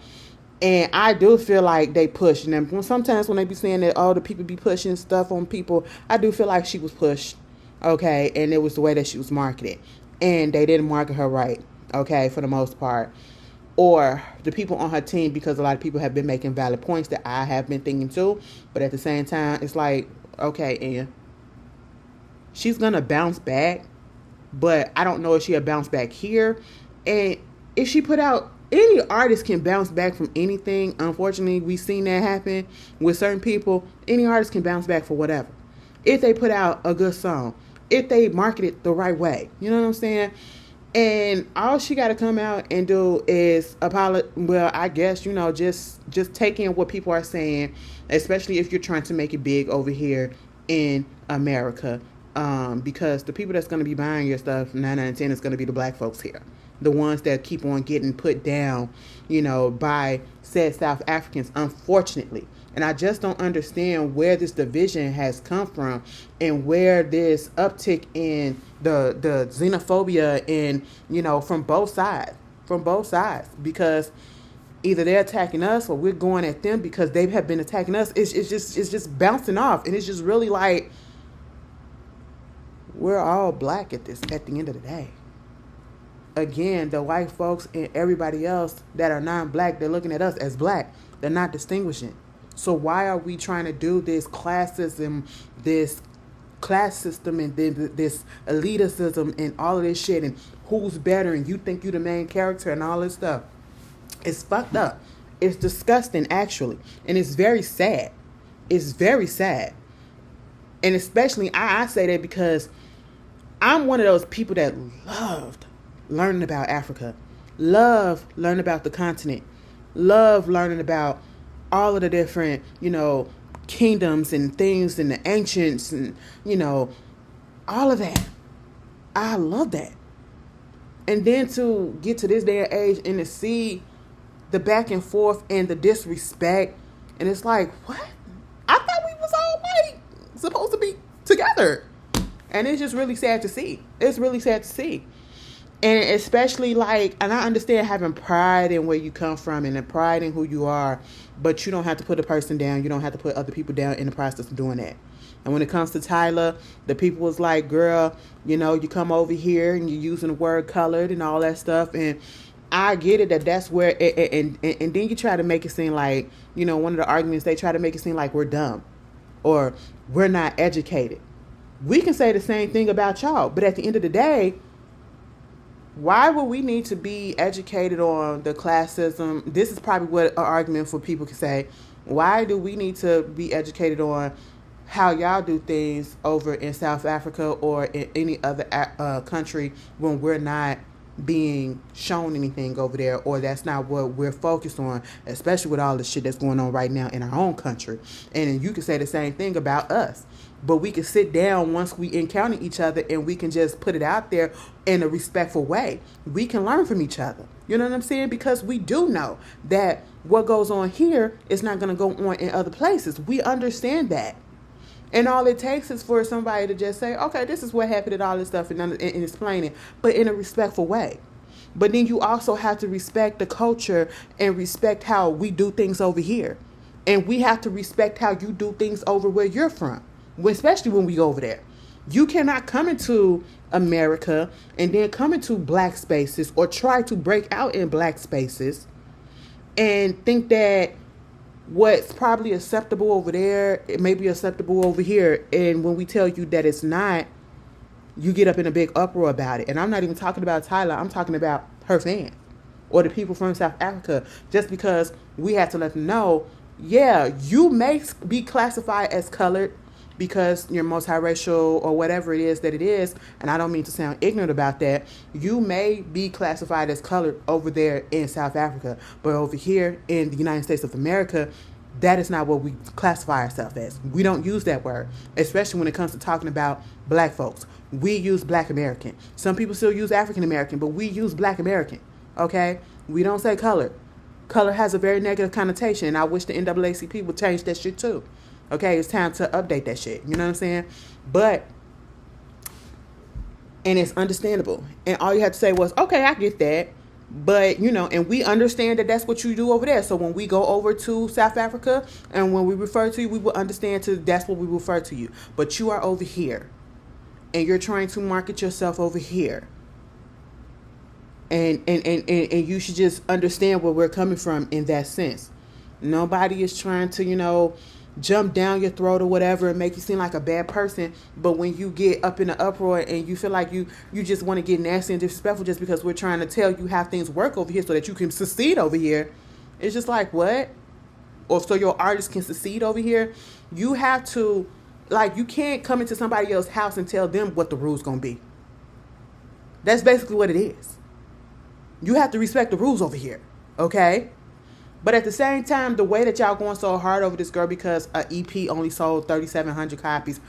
And I do feel like they push. And sometimes when they be saying that, the people be pushing stuff on people, I do feel like she was pushed. Okay, and it was the way that she was marketed. And they didn't market her right, okay, for the most part. Or the people on her team, because a lot of people have been making valid points that I have been thinking too. But at the same time, it's like, okay, and she's going to bounce back. But I don't know if she'll bounce back here. And if she put out, any artist can bounce back from anything. Unfortunately, we've seen that happen with certain people. Any artist can bounce back for whatever. If they put out a good song. If they market it the right way. You know what I'm saying? And all she got to come out and do is apologize. Well, I guess, just take in what people are saying, especially if you're trying to make it big over here in America. Because the people that's going to be buying your stuff, 9 out of 10, is going to be the black folks here. The ones that keep on getting put down, by said South Africans, unfortunately. And I just don't understand where this division has come from and where this uptick in the xenophobia and, from both sides, because either they're attacking us or we're going at them because they have been attacking us. It's just bouncing off. And it's just really like, we're all black at the end of the day. Again, the white folks and everybody else that are non-black, they're looking at us as black. They're not distinguishing. So why are we trying to do this classism, this class system, and this elitism and all of this shit, and who's better, and you think you the main character and all this stuff? It's fucked up. It's disgusting, actually. And it's very sad. It's very sad. And especially, I say that because I'm one of those people that loved learning about Africa, love learning about the continent, love learning about all of the different, kingdoms and things and the ancients and, all of that. I love that. And then to get to this day and age and to see the back and forth and the disrespect, and it's like, what? I thought we was all white, supposed to be together. And it's just really sad to see. It's really sad to see. And especially and I understand having pride in where you come from and the pride in who you are, but you don't have to put a person down. You don't have to put other people down in the process of doing that. And when it comes to Tyla, the people was like, girl, you know, you come over here and you're using the word colored and all that stuff. And I get it that's where, and then you try to make it seem like, you know, one of the arguments, they try to make it seem like we're dumb or we're not educated. We can say the same thing about y'all, but at the end of the day, why would we need to be educated on the classism? This is probably what an argument for people can say. Why do we need to be educated on how y'all do things over in South Africa or in any other country when we're not being shown anything over there, or that's not what we're focused on, especially with all the shit that's going on right now in our own country? And you can say the same thing about us. But we can sit down once we encounter each other and we can just put it out there in a respectful way. We can learn from each other. You know what I'm saying? Because we do know that what goes on here is not going to go on in other places. We understand that. And all it takes is for somebody to just say, okay, this is what happened and all this stuff and explain it, but in a respectful way. But then you also have to respect the culture and respect how we do things over here. And we have to respect how you do things over where you're from. Especially when we go over there. You cannot come into America and then come into black spaces or try to break out in black spaces and think that what's probably acceptable over there, it may be acceptable over here. And when we tell you that it's not, you get up in a big uproar about it. And I'm not even talking about Tyla. I'm talking about her fans or the people from South Africa, just because we have to let them know, yeah, you may be classified as colored because you're multiracial or whatever it is that it is, and I don't mean to sound ignorant about that. You may be classified as colored over there in South Africa, but over here in the United States of America, that is not what we classify ourselves as. We don't use that word, especially when it comes to talking about black folks. We use black American. Some people still use African American, but we use black American, okay? We don't say colored. Color has a very negative connotation, and I wish the NAACP would change that shit too. Okay, it's time to update that shit. You know what I'm saying? But, and it's understandable. And all you have to say was, okay, I get that. But, you know, and we understand that that's what you do over there. So when we go over to South Africa and when we refer to you, we will understand that's what we refer to you. But you are over here. And you're trying to market yourself over here. And you should just understand where we're coming from in that sense. Nobody is trying to, you know, jump down your throat or whatever and make you seem like a bad person. But when you get up in an uproar and you feel like you just want to get nasty and disrespectful just because we're trying to tell you how things work over here so that you can succeed over here, it's just like, what? Or so your artist can succeed over here? You have to, like, you can't come into somebody else's house and tell them what the rules gonna be. That's basically what it is. You have to respect the rules over here, okay? But at the same time, the way that y'all going so hard over this girl because a EP only sold 3,700 copies.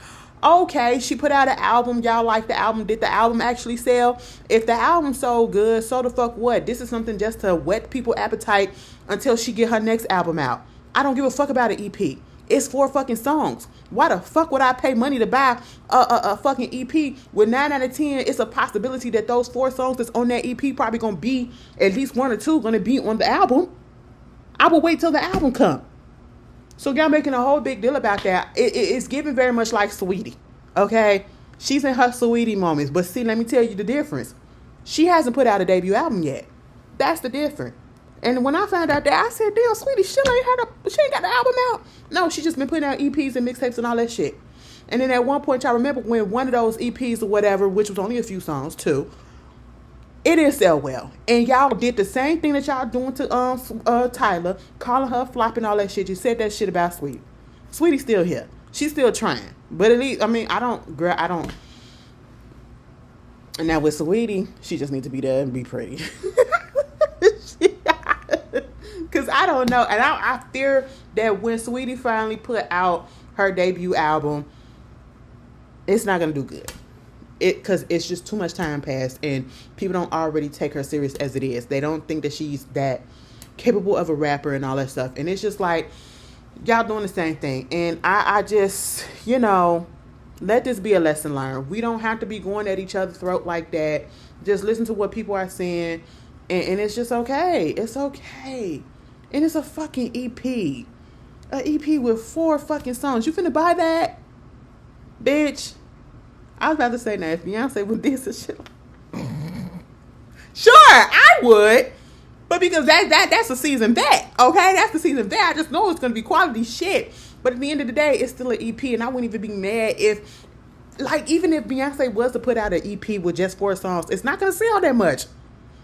Okay, she put out an album. Y'all like the album. Did the album actually sell? If the album sold good, so the fuck what? This is something just to whet people's appetite until she get her next album out. I don't give a fuck about an EP. It's 4 fucking songs. Why the fuck would I pay money to buy a fucking EP with 9 out of 10? It's a possibility that those 4 songs that's on that EP probably gonna be at least 1 or 2 gonna be on the album. I will wait till the album come. So y'all making a whole big deal about that. It's giving very much like Sweetie. Okay? She's in her Sweetie moments. But see, let me tell you the difference. She hasn't put out a debut album yet. That's the difference. And when I found out that, I said, damn, Sweetie, she ain't got the album out. No, she just been putting out EPs and mixtapes and all that shit. And then at one point, I remember when one of those EPs or whatever, which was only a few songs too, it didn't sell well. And y'all did the same thing that y'all doing to Tyla, calling her flopping all that shit. You said that shit about Sweetie. Sweetie's still here. She's still trying. But at least, I mean, I don't. And now with Sweetie, she just needs to be there and be pretty. Because I don't know. And I fear that when Sweetie finally put out her debut album, it's not going to do good. Because it's just too much time passed and people don't already take her serious as it is. They don't think that she's that capable of a rapper and all that stuff. And it's just like, y'all doing the same thing. And I just, you know, let this be a lesson learned. We don't have to be going at each other's throat like that. Just listen to what people are saying. And it's just okay. It's okay. And it's a fucking EP. An EP with 4 fucking songs. You finna buy that? Bitch, I was about to say now, if Beyonce would this and shit, sure, I would. But because that's a season bet, okay? That's the season bet. I just know it's going to be quality shit. But at the end of the day, it's still an EP, and I wouldn't even be mad if, like, even if Beyonce was to put out an EP with just 4 songs, it's not going to sell that much.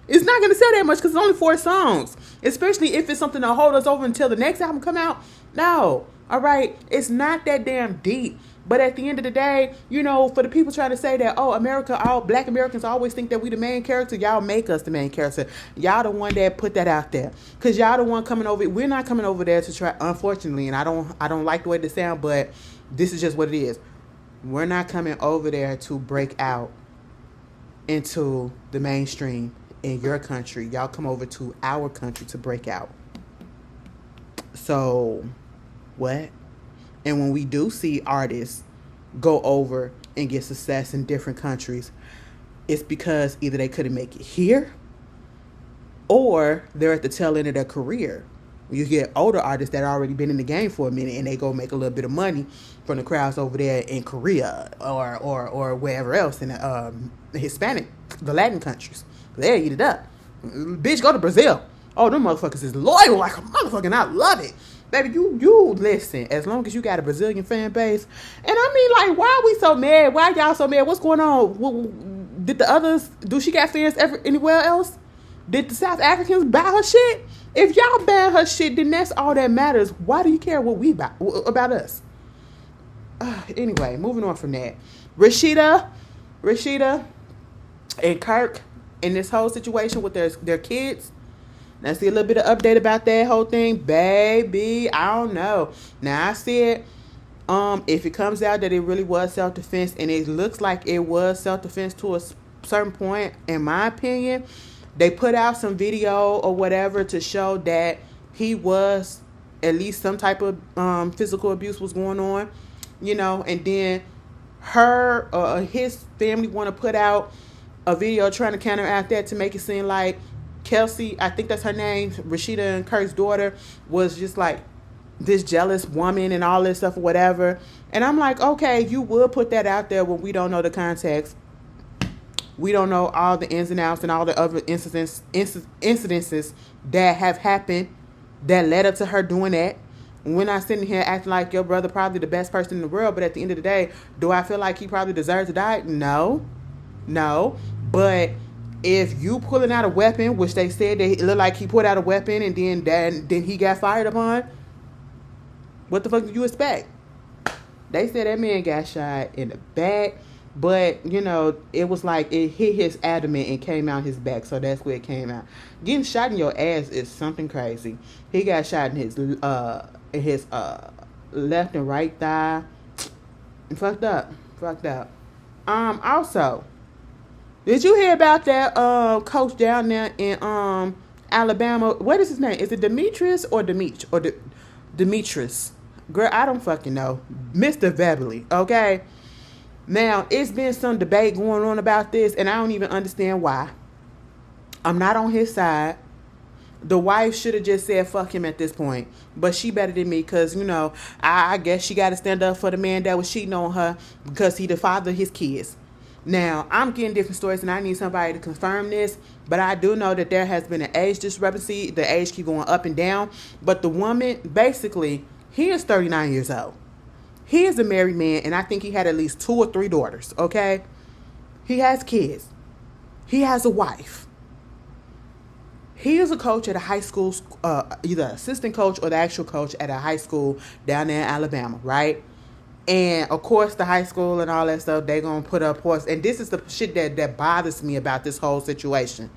It's not going to sell that much because it's only 4 songs. Especially if it's something to hold us over until the next album come out. No, all right? It's not that damn deep. But at the end of the day, you know, for the people trying to say that, oh, America, all black Americans always think that we the main character, y'all make us the main character. Y'all the one that put that out there. Because y'all the one coming over. We're not coming over there to try, unfortunately, and I don't like the way this sound, but this is just what it is. We're not coming over there to break out into the mainstream in your country. Y'all come over to our country to break out. So, what? And when we do see artists go over and get success in different countries, it's because either they couldn't make it here or they're at the tail end of their career. You get older artists that already been in the game for a minute and they go make a little bit of money from the crowds over there in Korea or wherever else in the Hispanic, the Latin countries. They eat it up. Bitch, go to Brazil. Oh, them motherfuckers is loyal like a motherfucker, and I love it. Baby, you listen, as long as you got a Brazilian fan base. And I mean, like, why are we so mad? Why y'all so mad? What's going on? Did the others, do she got fans anywhere else? Did the South Africans buy her shit? If y'all ban her shit, then that's all that matters. Why do you care what we buy about us? Anyway, moving on from that. Rashida and Kirk in this whole situation with their kids. Let's see a little bit of update about that whole thing. Baby, I don't know. Now, I said, if it comes out that it really was self-defense, and it looks like it was self-defense to a certain point, in my opinion, they put out some video or whatever to show that he was, at least some type of physical abuse was going on, you know, and then his family want to put out a video trying to counteract that to make it seem like Kelsey, I think that's her name, Rashida and Kirk's daughter, was just like this jealous woman and all this stuff or whatever. And I'm like, okay, you would put that out there when we don't know the context. We don't know all the ins and outs and all the other incidences that have happened that led up to her doing that. We're not sitting here acting like your brother probably the best person in the world, but at the end of the day, do I feel like he probably deserves to die? No. But if you pulling out a weapon, which they said that it looked like he put out a weapon and then he got fired upon, what the fuck did you expect? They said that man got shot in the back, but, you know, it was like it hit his abdomen and came out his back, so that's where it came out. Getting shot in your ass is something crazy. He got shot in his left and right thigh. Fucked up. Also, did you hear about that coach down there in Alabama? What is his name? Is it Demetrius or Demetrius? Girl, I don't fucking know. Mr. Beverly, okay? Now, it's been some debate going on about this, and I don't even understand why. I'm not on his side. The wife should have just said fuck him at this point. But she better than me because, you know, I guess she got to stand up for the man that was cheating on her because he the father of his kids. Now, I'm getting different stories, and I need somebody to confirm this, but I do know that there has been an age discrepancy. The age keep going up and down. But the woman, basically, he is 39 years old. He is a married man, and I think he had at least 2 or 3 daughters, okay? He has kids. He has a wife. He is a coach at a high school, either assistant coach or the actual coach at a high school down there in Alabama, right? And, of course, the high school and all that stuff, they're going to put up horse. And this is the shit that bothers me about this whole situation.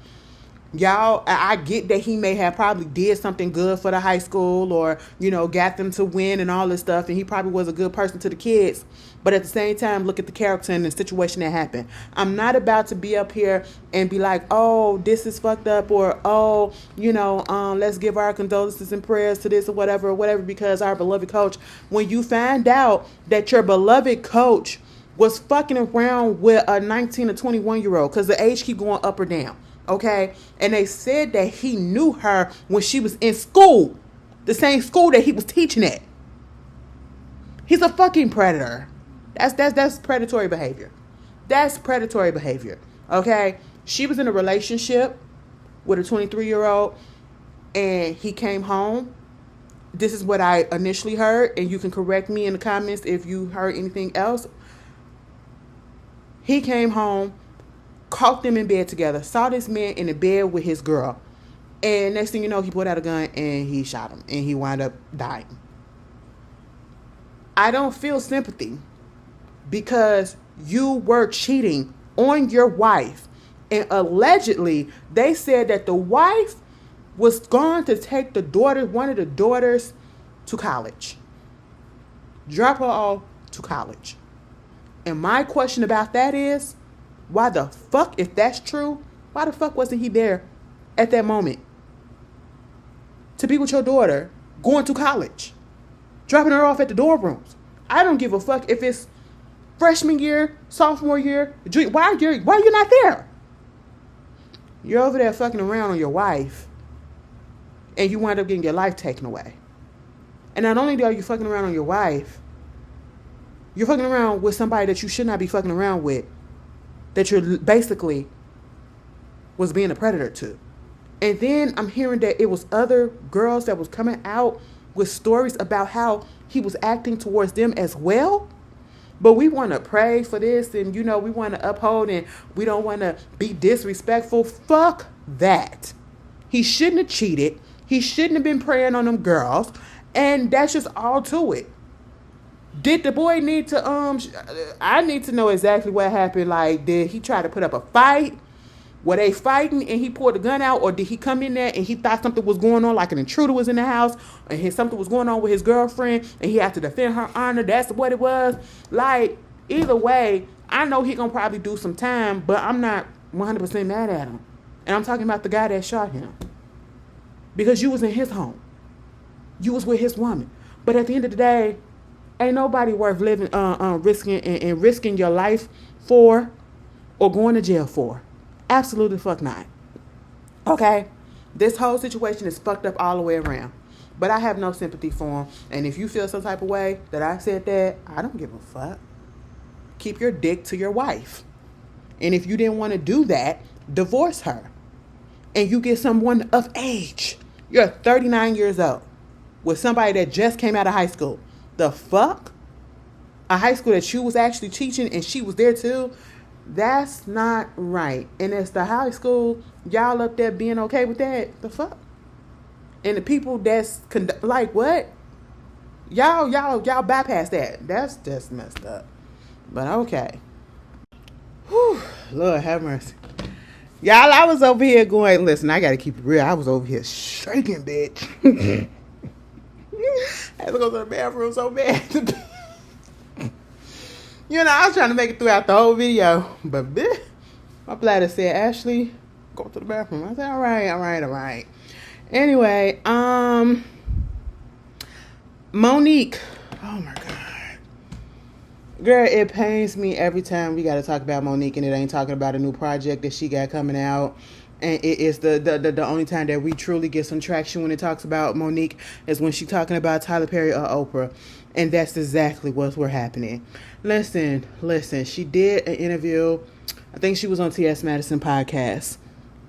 Y'all, I get that he may have probably did something good for the high school or, you know, got them to win and all this stuff. And he probably was a good person to the kids. But at the same time, look at the character and the situation that happened. I'm not about to be up here and be like, oh, this is fucked up, or, oh, you know, let's give our condolences and prayers to this or whatever, because our beloved coach, when you find out that your beloved coach was fucking around with a 19 or 21-year-old, because the age keep going up or down, okay? And they said that he knew her when she was in school, the same school that he was teaching at. He's a fucking predator. That's predatory behavior. That's predatory behavior. Okay? She was in a relationship with a 23-year-old and he came home. This is what I initially heard, and you can correct me in the comments if you heard anything else. He came home, caught them in bed together, saw this man in the bed with his girl, and next thing you know, he pulled out a gun and he shot him, and he wound up dying. I don't feel sympathy because you were cheating on your wife, and allegedly they said that the wife was going to take one of the daughters to college. Drop her off to college. And my question about that is, why the fuck, if that's true, why the fuck wasn't he there at that moment to be with your daughter going to college? Dropping her off at the dorm rooms. I don't give a fuck if it's freshman year, sophomore year, junior. Why are you not there? You're over there fucking around on your wife, and you wind up getting your life taken away. And not only are you fucking around on your wife, you're fucking around with somebody that you should not be fucking around with, that you're basically was being a predator to. And then I'm hearing that it was other girls that was coming out with stories about how he was acting towards them as well. But we want to pray for this, and we want to uphold, and we don't want to be disrespectful. Fuck that. He shouldn't have cheated. He shouldn't have been preying on them girls. And that's just all to it. Did the boy need to, I need to know exactly what happened. Like, did he try to put up a fight? Were they fighting and he pulled the gun out? Or did he come in there and he thought something was going on, like an intruder was in the house, and something was going on with his girlfriend and he had to defend her honor? That's what it was. Like, either way, I know he gonna probably do some time, but I'm not 100% mad at him. And I'm talking about the guy that shot him. Because you was in his home. You was with his woman. But at the end of the day, ain't nobody worth living, risking your life for or going to jail for. Absolutely fuck not. Okay? This whole situation is fucked up all the way around. But I have no sympathy for him. And if you feel some type of way that I said that, I don't give a fuck. Keep your dick to your wife. And if you didn't want to do that, divorce her. And you get someone of age. You're 39 years old with somebody that just came out of high school. The fuck? A high school that you was actually teaching and she was there too? That's not right. And it's the high school, y'all up there being okay with that? The fuck? And the people that's like, what? Y'all bypass that. That's just messed up. But okay. Whew, Lord have mercy. Y'all, I was over here going, listen, I gotta keep it real. I was over here shaking, bitch. I had to go to the bathroom so bad. I was trying to make it throughout the whole video. But bitch, my bladder said, Ashley, go to the bathroom. I said, all right. Anyway, Monique. Oh my God. Girl, it pains me every time we got to talk about Monique and it ain't talking about a new project that she got coming out. And it is the only time that we truly get some traction when it talks about Monique is when she's talking about Tyler Perry or Oprah. And that's exactly what's happening. Listen, she did an interview. I think she was on T.S. Madison podcast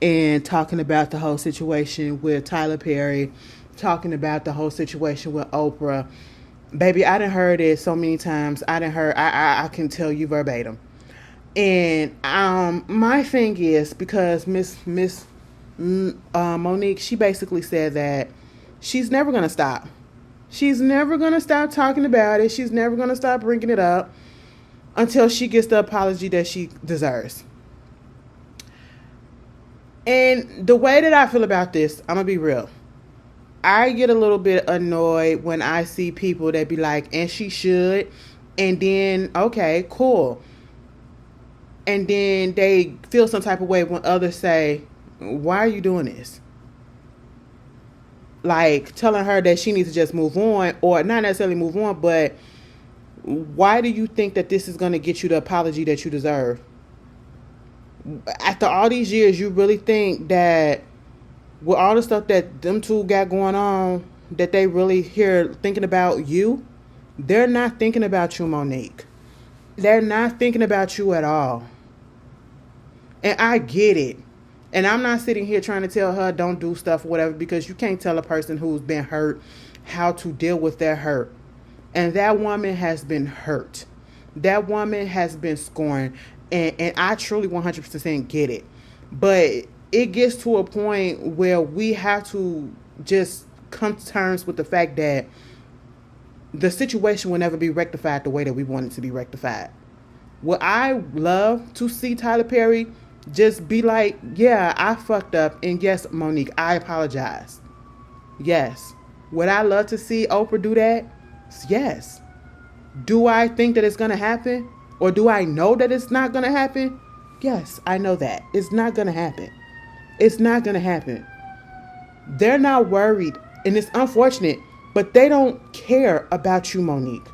and talking about the whole situation with Tyler Perry, talking about the whole situation with Oprah. Baby, I done heard it so many times. I can tell you verbatim. And my thing is, because Miss Monique, she basically said that she's never going to stop. She's never going to stop talking about it. She's never going to stop bringing it up until she gets the apology that she deserves. And the way that I feel about this, I'm going to be real. I get a little bit annoyed when I see people that be like, and she should, and then, okay, cool. And then they feel some type of way when others say, why are you doing this? Like telling her that she needs to just move on, or not necessarily move on, but why do you think that this is going to get you the apology that you deserve? After all these years, you really think that with all the stuff that them two got going on, that they really here thinking about you? They're not thinking about you, Monique. They're not thinking about you at all. And I get it. And I'm not sitting here trying to tell her don't do stuff or whatever, because you can't tell a person who's been hurt how to deal with their hurt. And that woman has been hurt. That woman has been scorned. And I truly 100% get it. But it gets to a point where we have to just come to terms with the fact that the situation will never be rectified the way that we want it to be rectified. Would I love to see Tyler Perry just be like, yeah, I fucked up, and yes, Monique, I apologize. Yes. Would I love to see Oprah do that? Yes. Do I think that it's going to happen? Or do I know that it's not going to happen? Yes, I know that. It's not going to happen. It's not going to happen. They're not worried, and it's unfortunate, but they don't care about you, Monique.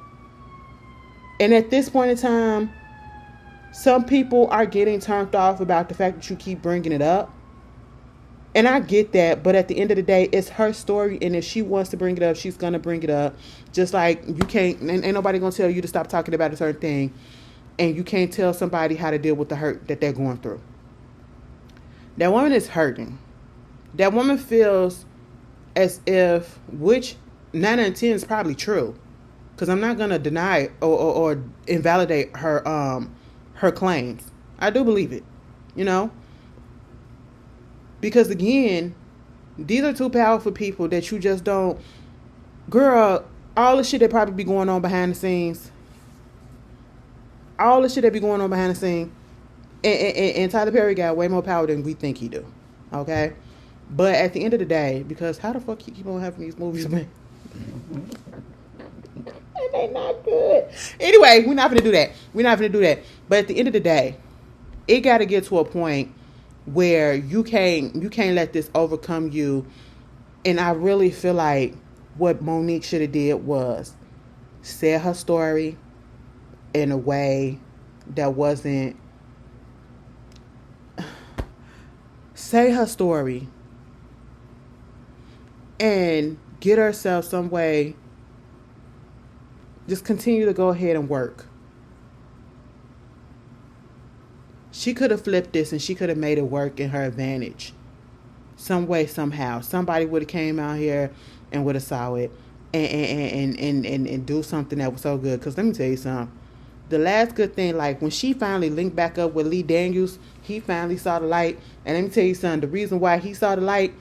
And at this point in time, some people are getting turned off about the fact that you keep bringing it up. And I get that, but at the end of the day, it's her story, and if she wants to bring it up, she's going to bring it up. Just like you can't, ain't nobody going to tell you to stop talking about a certain thing, and you can't tell somebody how to deal with the hurt that they're going through. That woman is hurting. That woman feels as if, which 9 out of 10 is probably true, because I'm not going to deny or invalidate her claims. I do believe it, because again, these are two powerful people that you just don't, girl, all the shit that probably be going on behind the scenes, and Tyler Perry got way more power than we think he do, okay? But at the end of the day, because how the fuck you keep on having these movies, man? And they not good. Anyway, we're not gonna do that. But at the end of the day, it got to get to a point where you can't let this overcome you. And I really feel like what Monique should have did was say her story in a way that wasn't, say her story and get herself some way, just continue to go ahead and work. She could have flipped this and she could have made it work in her advantage. Some way, somehow. Somebody would have came out here and would have saw it and do something that was so good. Because let me tell you something. The last good thing, like when she finally linked back up with Lee Daniels, he finally saw the light. And let me tell you something. The reason why he saw the light,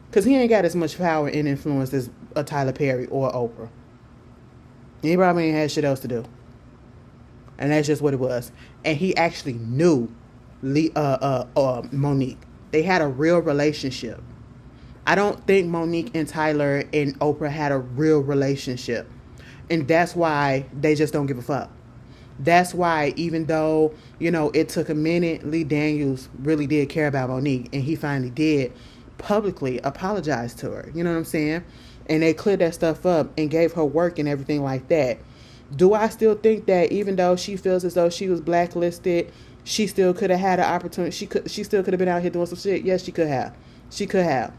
because he ain't got as much power and influence as a Tyler Perry or Oprah. He probably ain't had shit else to do. And that's just what it was. And he actually knew Monique. They had a real relationship. I don't think Monique and Tyler and Oprah had a real relationship. And that's why they just don't give a fuck. That's why, even though, it took a minute, Lee Daniels really did care about Monique. And he finally did publicly apologize to her. You know what I'm saying? And they cleared that stuff up and gave her work and everything like that. Do I still think that even though she feels as though she was blacklisted, she still could have had an opportunity? She still could have been out here doing some shit? Yes, she could have. She definitely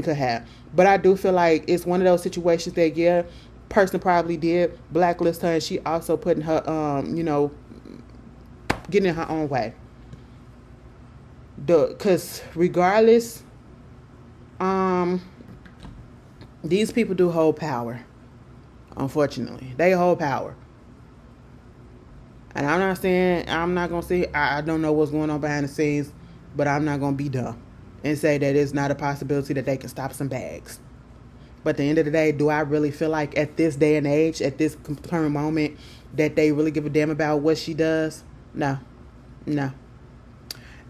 could have. But I do feel like it's one of those situations that, yeah, person probably did blacklist her, and she also put in her, getting in her own way. Because regardless, these people do hold power. Unfortunately, they hold power. And I'm not going to say, I don't know what's going on behind the scenes, but I'm not going to be dumb and say that it's not a possibility that they can stop some bags. But at the end of the day, do I really feel like at this day and age, at this current moment, that they really give a damn about what she does? No.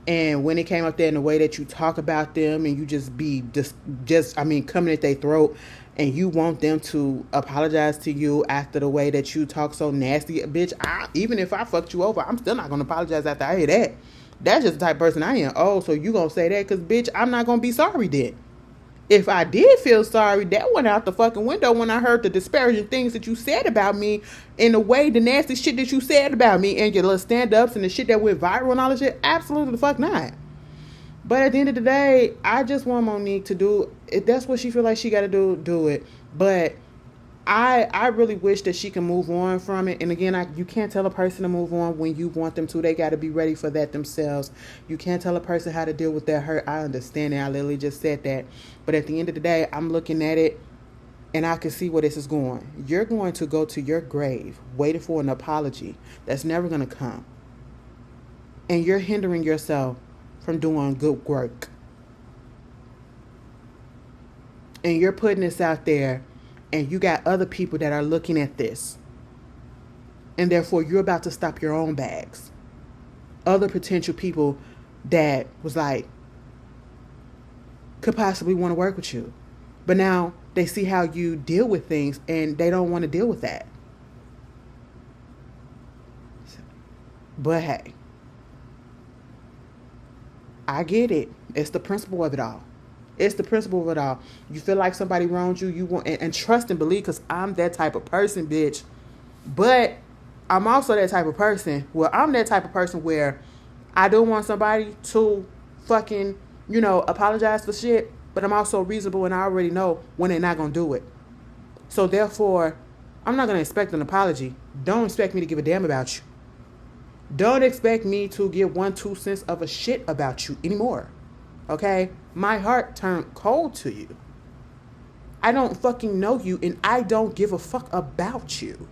And when it came up there in the way that you talk about them and you just coming at their throat, and you want them to apologize to you after the way that you talk so nasty, bitch, even if I fucked you over, I'm still not going to apologize after I hear that. That's just the type of person I am. Oh, so you going to say that? Because, bitch, I'm not going to be sorry then. If I did feel sorry, that went out the fucking window when I heard the disparaging things that you said about me, in the way, the nasty shit that you said about me, and your little stand-ups and the shit that went viral and all that shit. Absolutely the fuck not. But at the end of the day, I just want Monique to do, if that's what she feel like she got to do it. But I really wish that she can move on from it. And again, you can't tell a person to move on when you want them to. They got to be ready for that themselves. You can't tell a person how to deal with their hurt. I understand it. I literally just said that. But at the end of the day, I'm looking at it and I can see where this is going. You're going to go to your grave waiting for an apology that's never going to come. And you're hindering yourself from doing good work. And you're putting this out there, and you got other people that are looking at this. And therefore, you're about to stop your own bags. Other potential people that was like, could possibly want to work with you. But now they see how you deal with things, and they don't want to deal with that. But hey, I get it. It's the principle of it all. It's the principle of it all. You feel like somebody wronged you, you want and trust and believe, because I'm that type of person, bitch. But I'm also that type of person. Well, I'm that type of person where I don't want somebody to fucking, apologize for shit. But I'm also reasonable, and I already know when they're not going to do it. So therefore, I'm not going to expect an apology. Don't expect me to give a damn about you. Don't expect me to give 2 cents of a shit about you anymore. Okay? My heart turned cold to you. I don't fucking know you, and I don't give a fuck about you.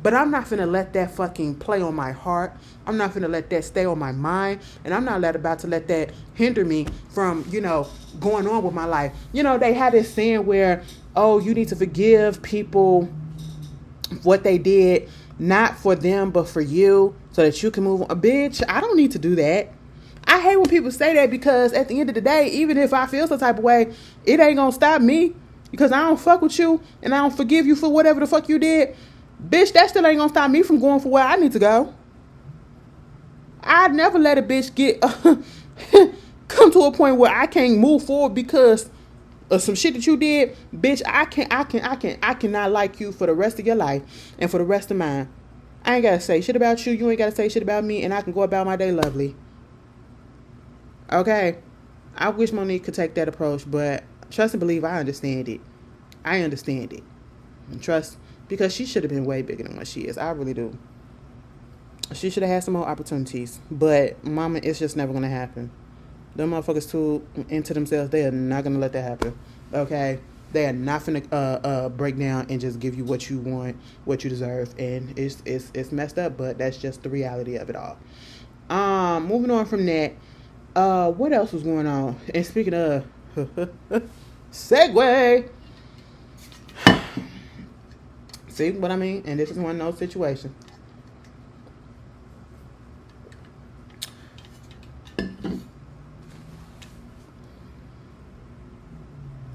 But I'm not finna let that fucking play on my heart. I'm not finna let that stay on my mind. And I'm not about to let that hinder me from, going on with my life. They have this saying where, oh, you need to forgive people what they did, not for them, but for you, so that you can move on. Bitch, I don't need to do that. I hate when people say that, because at the end of the day, even if I feel some type of way, it ain't gonna stop me, because I don't fuck with you and I don't forgive you for whatever the fuck you did. Bitch, that still ain't gonna stop me from going for where I need to go. I'd never let a bitch get come to a point where I can't move forward because of some shit that you did. Bitch, I cannot like you for the rest of your life and for the rest of mine. I ain't gotta say shit about you. You ain't gotta say shit about me, and I can go about my day lovely. Okay? I wish Monique could take that approach, but trust and believe, I understand it. I understand it. And trust, because she should have been way bigger than what she is. I really do. She should have had some more opportunities. But, mama, it's just never going to happen. Them motherfuckers too into themselves. They are not going to let that happen. Okay? They are not going to break down and just give you what you want, what you deserve. And it's messed up, but that's just the reality of it all. Moving on from that. What else was going on? And speaking of segue. See what I mean? And this is one of those situations.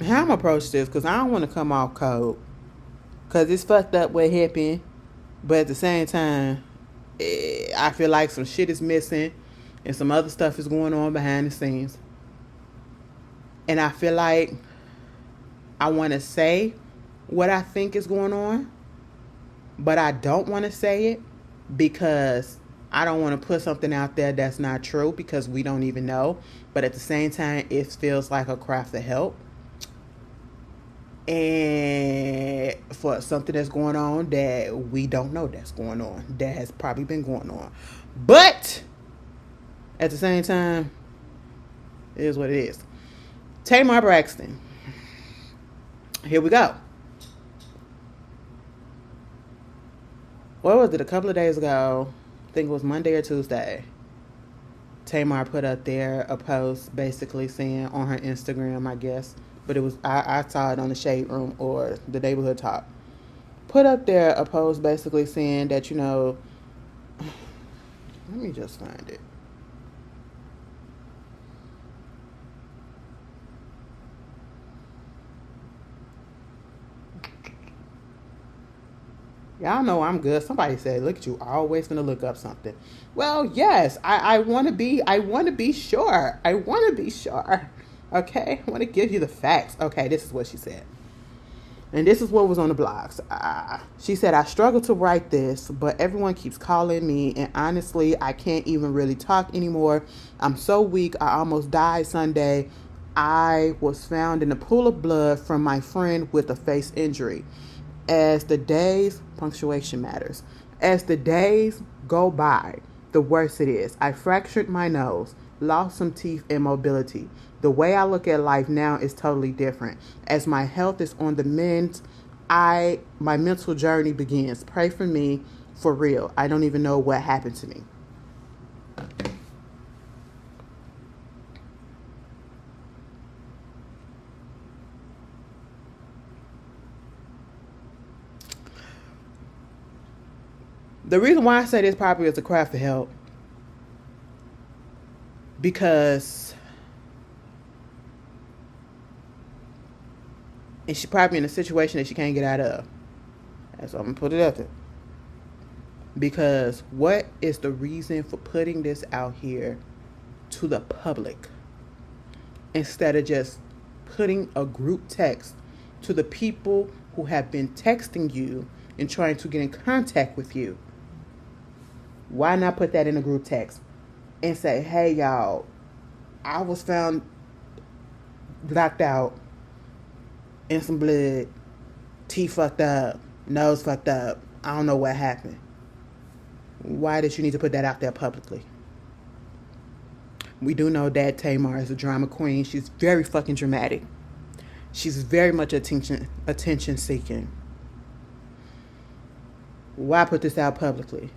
How I'm gonna approach this, because I don't want to come off cold, because it's fucked up what happened, but at the same time, I feel like some shit is missing and some other stuff is going on behind the scenes. And I feel like I want to say what I think is going on, but I don't want to say it because I don't want to put something out there that's not true, because we don't even know. But at the same time, it feels like a cry for help. And for something that's going on that we don't know that's going on, that has probably been going on. But at the same time, it is what it is. Tamar Braxton. Here we go. What was it? A couple of days ago, I think it was Monday or Tuesday, Tamar put up there a post basically saying on her Instagram, I guess, but it was, I saw it on the Shade Room or the Neighborhood Talk, put up there a post basically saying that, let me just find it. Y'all know I'm good. Somebody said, look at you, always gonna look up something. Well, yes, I want to be sure. I want to be sure. Okay? I want to give you the facts. Okay, this is what she said. And this is what was on the blogs. She said, I struggle to write this, but everyone keeps calling me, and honestly, I can't even really talk anymore. I'm so weak. I almost died Sunday. I was found in a pool of blood from my friend with a face injury. As the days, punctuation matters. As the days go by, the worse it is. I fractured my nose, lost some teeth and mobility. The way I look at life now is totally different. As my health is on the mend, my mental journey begins. Pray for me, for real. I don't even know what happened to me. The reason why I say this probably is a cry for help, because and she's probably in a situation that she can't get out of. That's why I'm gonna put it up there. Because what is the reason for putting this out here to the public instead of just putting a group text to the people who have been texting you and trying to get in contact with you? Why not put that in a group text and say, hey, y'all, I was found knocked out in some blood, teeth fucked up, nose fucked up. I don't know what happened. Why did you need to put that out there publicly? We do know that Tamar is a drama queen. She's very fucking dramatic. She's very much attention seeking. Why put this out publicly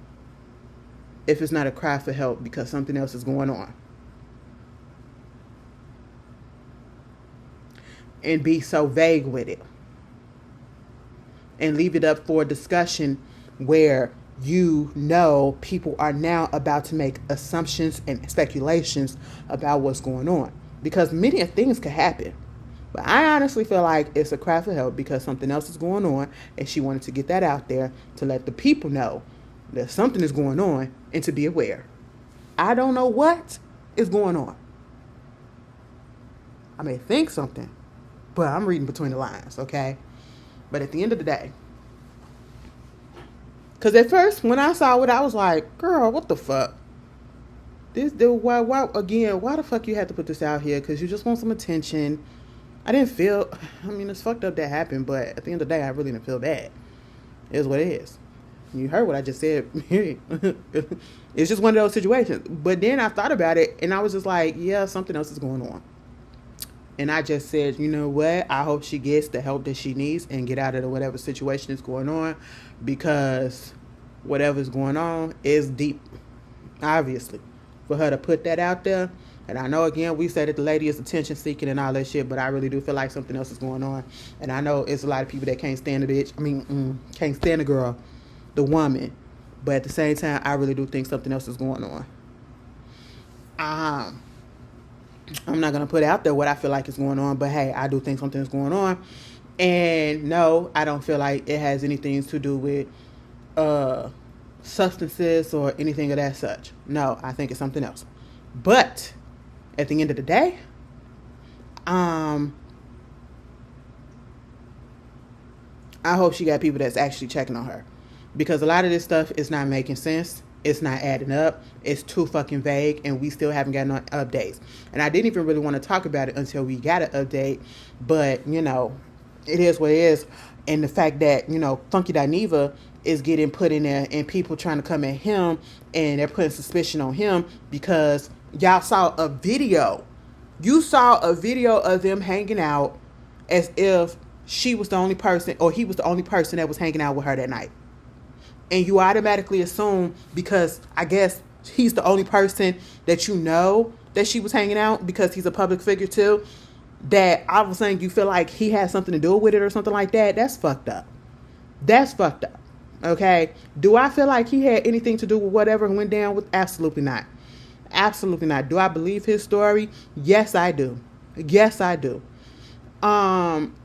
if it's not a cry for help because something else is going on? And be so vague with it. And leave it up for discussion where you know people are now about to make assumptions and speculations about what's going on. Because many things could happen. But I honestly feel like it's a cry for help because something else is going on and she wanted to get that out there to let the people know that something is going on and to be aware. I don't know what is going on. I may think something, but I'm reading between the lines, okay? But at the end of the day, because at first when I saw it, I was like, girl, what the fuck? This dude, why the fuck you had to put this out here? Because you just want some attention. I didn't feel, it's fucked up that happened, but at the end of the day, I really didn't feel bad. It is what it is. You heard what I just said. It's just one of those situations. But then I thought about it, and I was just like, yeah, something else is going on. And I just said, you know what? I hope she gets the help that she needs and get out of whatever situation is going on, because whatever's going on is deep, obviously. For her to put that out there, and I know, again, we said that the lady is attention seeking and all that shit, but I really do feel like something else is going on. And I know it's a lot of people that can't stand the bitch. Can't stand the girl, the woman. But at the same time, I really do think something else is going on. I'm not going to put out there what I feel like is going on, but hey, I do think something is going on. And no, I don't feel like it has anything to do with substances or anything of that such. No, I think it's something else. But at the end of the day, I hope she got people that's actually checking on her, because a lot of this stuff is not making sense. It's not adding up. It's too fucking vague, and we still haven't gotten no updates. And I didn't even really want to talk about it until we got an update, but it is what it is. And the fact that Funky Dineva is getting put in there, and people trying to come at him, and they're putting suspicion on him because y'all saw a video. You saw a video of them hanging out as if she was the only person, or he was the only person that was hanging out with her that night. And you automatically assume, because I guess he's the only person that that she was hanging out, because he's a public figure too, that all of a sudden you feel like he has something to do with it or something like that. That's fucked up. That's fucked up. Okay. Do I feel like he had anything to do with whatever went down with? Absolutely not. Absolutely not. Do I believe his story? Yes, I do. Yes, I do.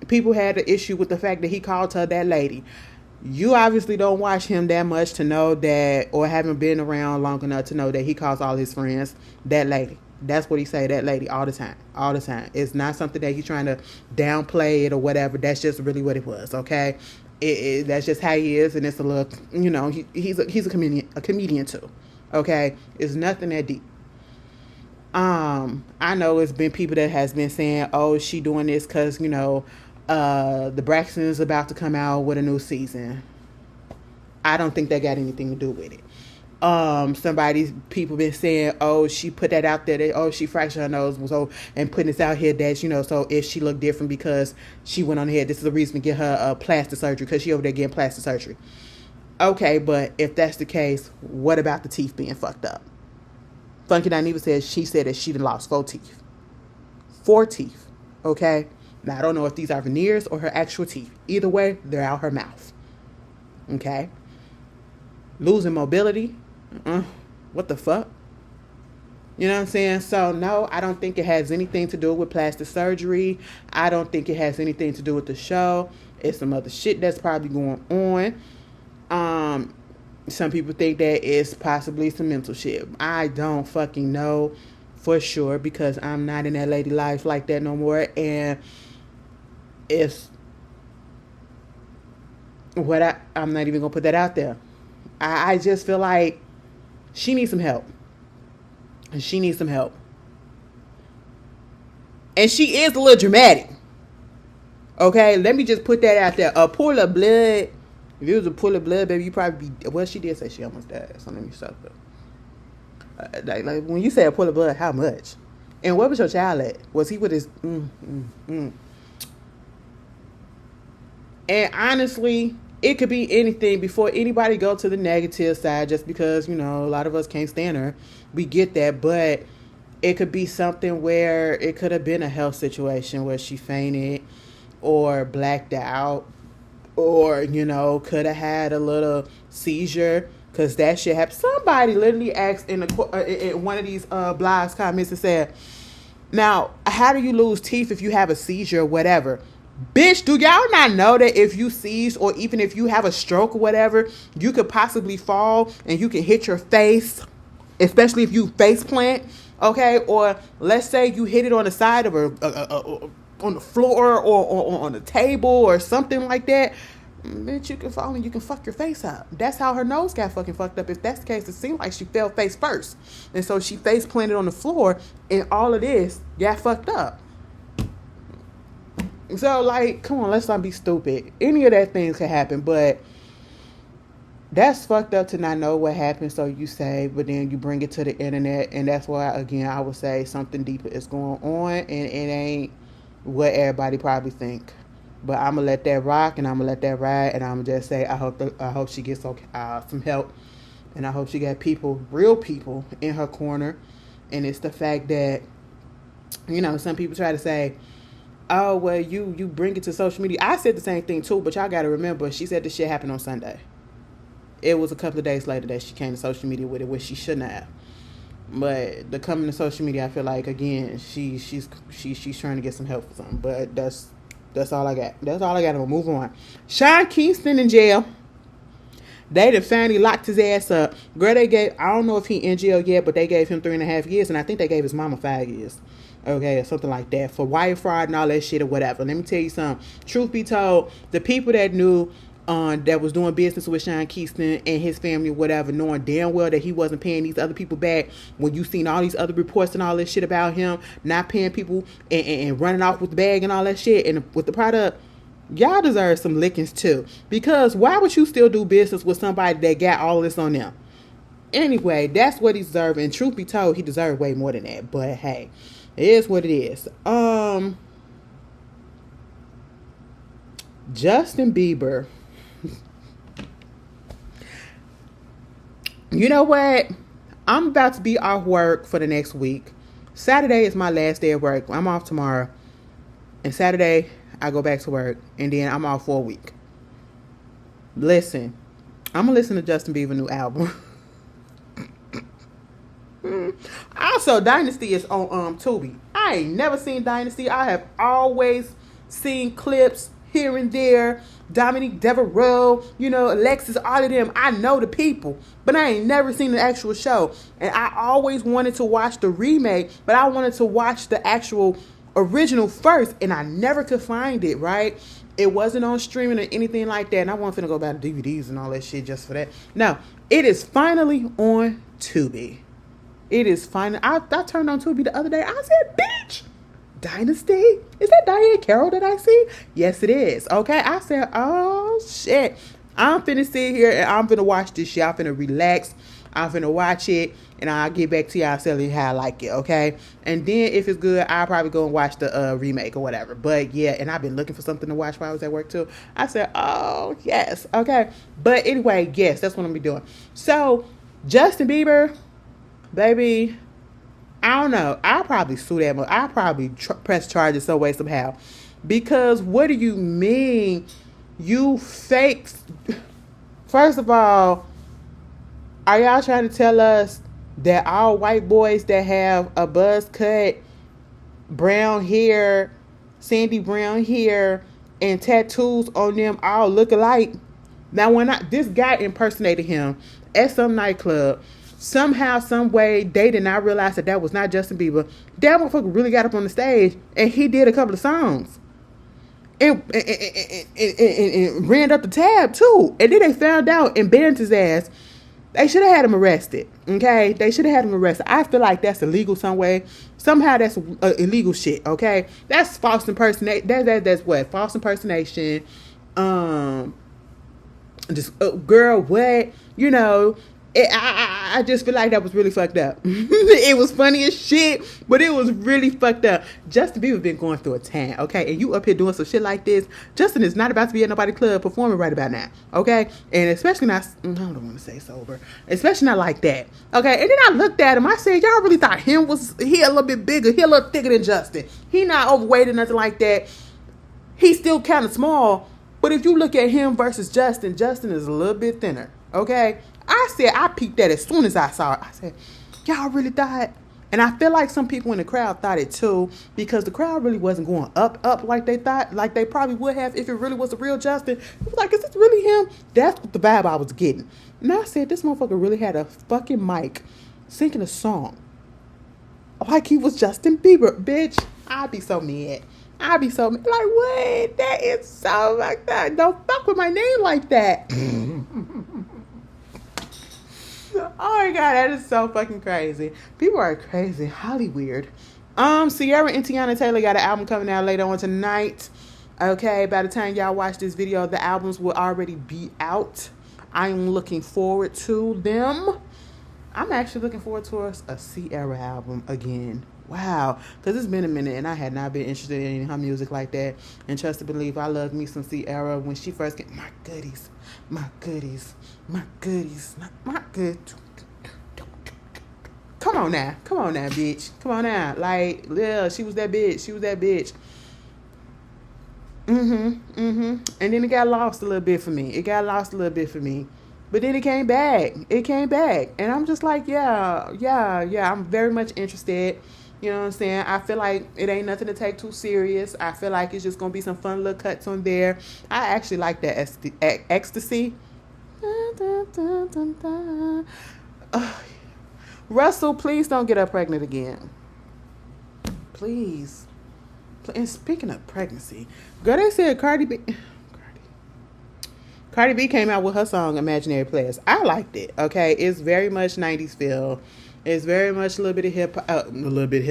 People had an issue with the fact that he called her that lady. You obviously don't watch him that much to know that, or haven't been around long enough to know that he calls all his friends that lady. That's what he say, that lady, all the time. All the time. It's not something that he's trying to downplay it or whatever. That's just really what it was, okay? That's just how he is, and it's a little, he's a comedian too, okay? It's nothing that deep. I know it's been people that has been saying, oh, she doing this because, the Braxton is about to come out with a new season. I don't think that got anything to do with it. People been saying, oh, she put that out there, that, oh, she fractured her nose, so, and putting this out here that, so if she looked different because she went on ahead, this is the reason to get her plastic surgery, because she over there getting plastic surgery. Okay, but if that's the case, what about the teeth being fucked up? Funky Dineva said that she done lost 4 teeth. 4 teeth, okay? Now, I don't know if these are veneers or her actual teeth. Either way, they're out her mouth, okay? Losing mobility, what the fuck? You know what I'm saying? So, no, I don't think it has anything to do with plastic surgery. I don't think it has anything to do with the show. It's some other shit that's probably going on. Some people think that it's possibly some mental shit. I don't fucking know for sure, because I'm not in that lady life like that no more. And it's I'm not even gonna put that out there. I just feel like she needs some help. And she needs some help. And she is a little dramatic. Okay, let me just put that out there. A pool of blood. If it was a pool of blood, baby, you probably be... Well, she did say she almost died. So let me stop her. Like when you say a pool of blood, how much? And where was your child at? Was he with his... And honestly, it could be anything. Before anybody go to the negative side, just because, a lot of us can't stand her. We get that. But it could be something where it could have been a health situation where she fainted or blacked out. Or, could have had a little seizure, because that shit happened. Somebody literally asked in one of these blogs comments and said, now, how do you lose teeth if you have a seizure or whatever? Bitch, do y'all not know that if you seize, or even if you have a stroke or whatever, you could possibly fall and you can hit your face, especially if you face plant, okay? Or let's say you hit it on the side of on the floor or on the table or something like that, bitch, you can fall and you can fuck your face up. That's how her nose got fucking fucked up. If that's the case, it seemed like she fell face first. And so she face planted on the floor and all of this got fucked up. So, like, come on, let's not be stupid. Any of that things can happen, but that's fucked up to not know what happened, so you say, but then you bring it to the internet, and that's why, again, I would say something deeper is going on, and it ain't what everybody probably think. But I'm gonna let that rock, and I'm gonna let that ride, and I'm gonna just say I hope she gets some help, and I hope she got real people in her corner. And it's the fact that, some people try to say, oh, well, you bring it to social media. I said the same thing too, but y'all gotta remember, she said this shit happened on Sunday. It was a couple of days later that she came to social media with it, which she shouldn't have. But the coming to social media, I feel like, again, she's trying to get some help for something. But that's all I got. That's all I got. We'll move on. Sean Kingston in jail. They done finally locked his ass up. Girl, I don't know if he in jail yet, but they gave him 3.5 years, and I think they gave his mama 5 years. Okay, or something like that, for wire fraud and all that shit or whatever. Let me tell you something. Truth be told, the people that knew that was doing business with Sean Kingston and his family or whatever, knowing damn well that he wasn't paying these other people back, when you seen all these other reports and all this shit about him not paying people and running off with the bag and all that shit and with the product, y'all deserve some lickings too. Because why would you still do business with somebody that got all this on them? Anyway, that's what he deserved, and truth be told, he deserved way more than that. But hey, it is what it is. Justin Bieber. You know what? I'm about to be off work for the next week. Saturday is my last day of work. I'm off tomorrow. And Saturday, I go back to work. And then I'm off for a week. Listen. I'm going to listen to Justin Bieber's new album. Also, Dynasty is on Tubi. I ain't never seen Dynasty. I have always seen clips here and there. Dominique Devereaux, Alexis, all of them. I know the people, but I ain't never seen the actual show. And I always wanted to watch the remake, but I wanted to watch the actual original first, and I never could find it, right? It wasn't on streaming or anything like that, and I wasn't finna go buy the DVDs and all that shit just for that. No, it is finally on Tubi. It is fine. I turned on Tubi the other day. I said, bitch, Dynasty? Is that Diane Carroll that I see? Yes, it is. Okay. I said, oh, shit. I'm finna sit here and I'm finna watch this shit. I'm finna relax. I'm finna watch it. And I'll get back to y'all telling you how I like it, okay? And then if it's good, I'll probably go and watch the remake or whatever. But yeah, and I've been looking for something to watch while I was at work too. I said, oh, yes, okay. But anyway, yes, that's what I'm gonna be doing. So, Justin Bieber, baby, I don't know. I'll probably sue that much. I'll probably press charges some way, somehow. Because what do you mean you fakes? First of all, are y'all trying to tell us that all white boys that have a buzz cut, brown hair, sandy brown hair, and tattoos on them all look alike? Now, when this guy impersonated him at some nightclub, somehow, some way, they did not realize that was not Justin Bieber. That motherfucker really got up on the stage and he did a couple of songs. And ran up the tab too. And then they found out and banned his ass. They should have had him arrested. Okay? They should have had him arrested. I feel like that's illegal some way. Somehow that's illegal shit. Okay? That's false impersonation. That's what? False impersonation. Just girl, what? You know, I just feel like that was really fucked up. It was funny as shit, but it was really fucked up. Justin Bieber been going through a time, okay? And you up here doing some shit like this. Justin is not about to be at nobody's club performing right about now, okay? And especially not, I don't want to say sober, especially not like that, okay? And then I looked at him, I said, y'all really thought he a little bit bigger, he a little thicker than Justin. He not overweight or nothing like that. He's still kind of small, but if you look at him versus Justin is a little bit thinner, okay? I peeped that as soon as I saw it. I said, y'all really thought? And I feel like some people in the crowd thought it too, because the crowd really wasn't going up like they thought, like they probably would have if it really was a real Justin. It was like, is this really him? That's the vibe I was getting. And I said, this motherfucker really had a fucking mic singing a song like he was Justin Bieber. Bitch, I'd be so mad. Like, what? That is so like that. Don't fuck with my name like that. Oh my god, that is so fucking crazy. People are crazy. Holly weird. Sierra and Tiana Taylor got an album coming out later on tonight. Okay, by the time y'all watch this video, the albums will already be out. I am looking forward to them. I'm actually looking forward to a Sierra album again. Wow, because it's been a minute and I had not been interested in her music like that. And trust and believe, I loved me some Sierra when she first came. My goodies. Come on now, bitch. Come on now. Like, yeah, she was that bitch. And then it got lost a little bit for me. But then it came back. And I'm just like, yeah. I'm very much interested. You know what I'm saying? I feel like it ain't nothing to take too serious. I feel like it's just going to be some fun little cuts on there. I actually like that ecstasy. Russell, please don't get her pregnant again. Please. And speaking of pregnancy, girl, they said Cardi B came out with her song Imaginary Players. I liked it. Okay, it's very much 90s feel. It's very much a little bit of hip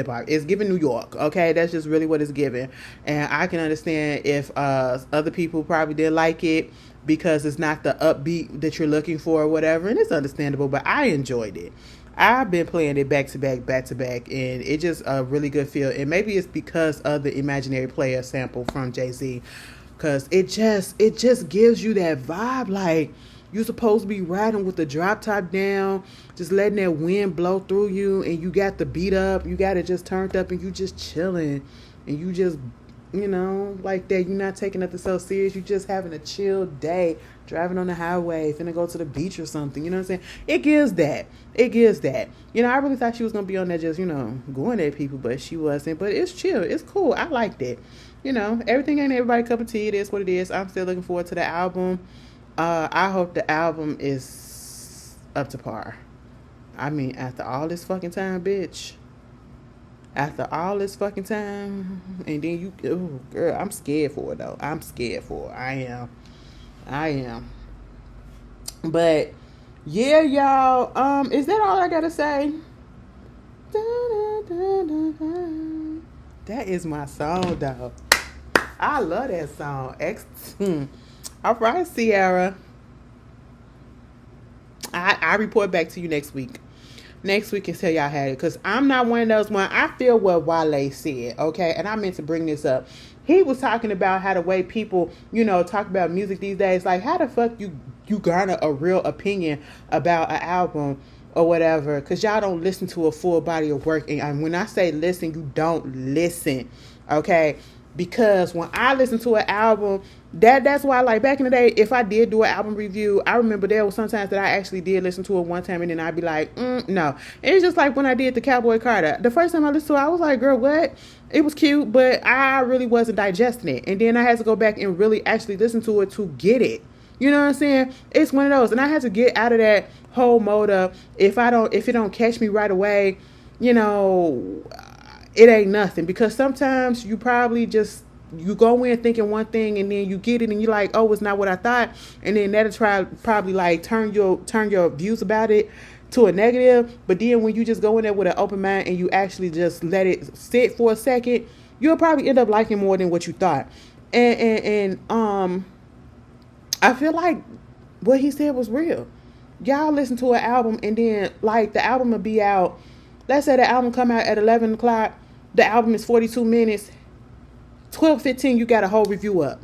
hop. It's giving New York. Okay, that's just really what it's giving. And I can understand if other people probably didn't like it because it's not the upbeat that you're looking for or whatever, and it's understandable. But I enjoyed it. I've been playing it back to back, and it's just a really good feel. And maybe it's because of the Imaginary Player sample from Jay-Z, because it just gives you that vibe like you're supposed to be riding with the drop top down, just letting that wind blow through you, and you got the beat up, you got it just turned up, and you just chilling, and you just, you know, like that. You're not taking nothing so serious. You just having a chill day, driving on the highway, finna go to the beach or something. You know what I'm saying? It gives that. You know, I really thought she was gonna be on there just, you know, going at people, but she wasn't. But it's chill. It's cool. I liked it. You know, everything ain't everybody's cup of tea. It is what it is. I'm still looking forward to the album. I hope the album is up to par. I mean, after all this fucking time, bitch. After all this fucking time, and then you, oh, girl, I'm scared for it though. I am. But yeah, y'all. Is that all I gotta say? That is my song, though. I love that song. All right, Sierra. I report back to you next week. Next week and tell y'all had it. Because I'm not one of those one. I feel what Wale said, okay? And I meant to bring this up. He was talking about how the way people, talk about music these days. Like, how the fuck you garner a real opinion about an album or whatever, because y'all don't listen to a full body of work. And when I say listen, you don't listen, okay? Because when I listen to an album, that's why, like, back in the day, if I did do an album review, I remember there was sometimes that I actually did listen to it one time, and then I'd be like, no. And it's just like when I did the Cowboy Carter. The first time I listened to it, I was like, girl, what? It was cute, but I really wasn't digesting it. And then I had to go back and really actually listen to it to get it. You know what I'm saying? It's one of those. And I had to get out of that whole mode of, if it don't catch me right away, it ain't nothing. Because sometimes you probably just, you go in thinking one thing and then you get it and you're like, oh, it's not what I thought. And then that'll probably like turn your views about it to a negative. But then when you just go in there with an open mind and you actually just let it sit for a second, you'll probably end up liking more than what you thought. And I feel like what he said was real. Y'all listen to an album and then, like, the album will be out. Let's say the album come out at 11 o'clock. The album is 42 minutes. 12:15, you got a whole review up.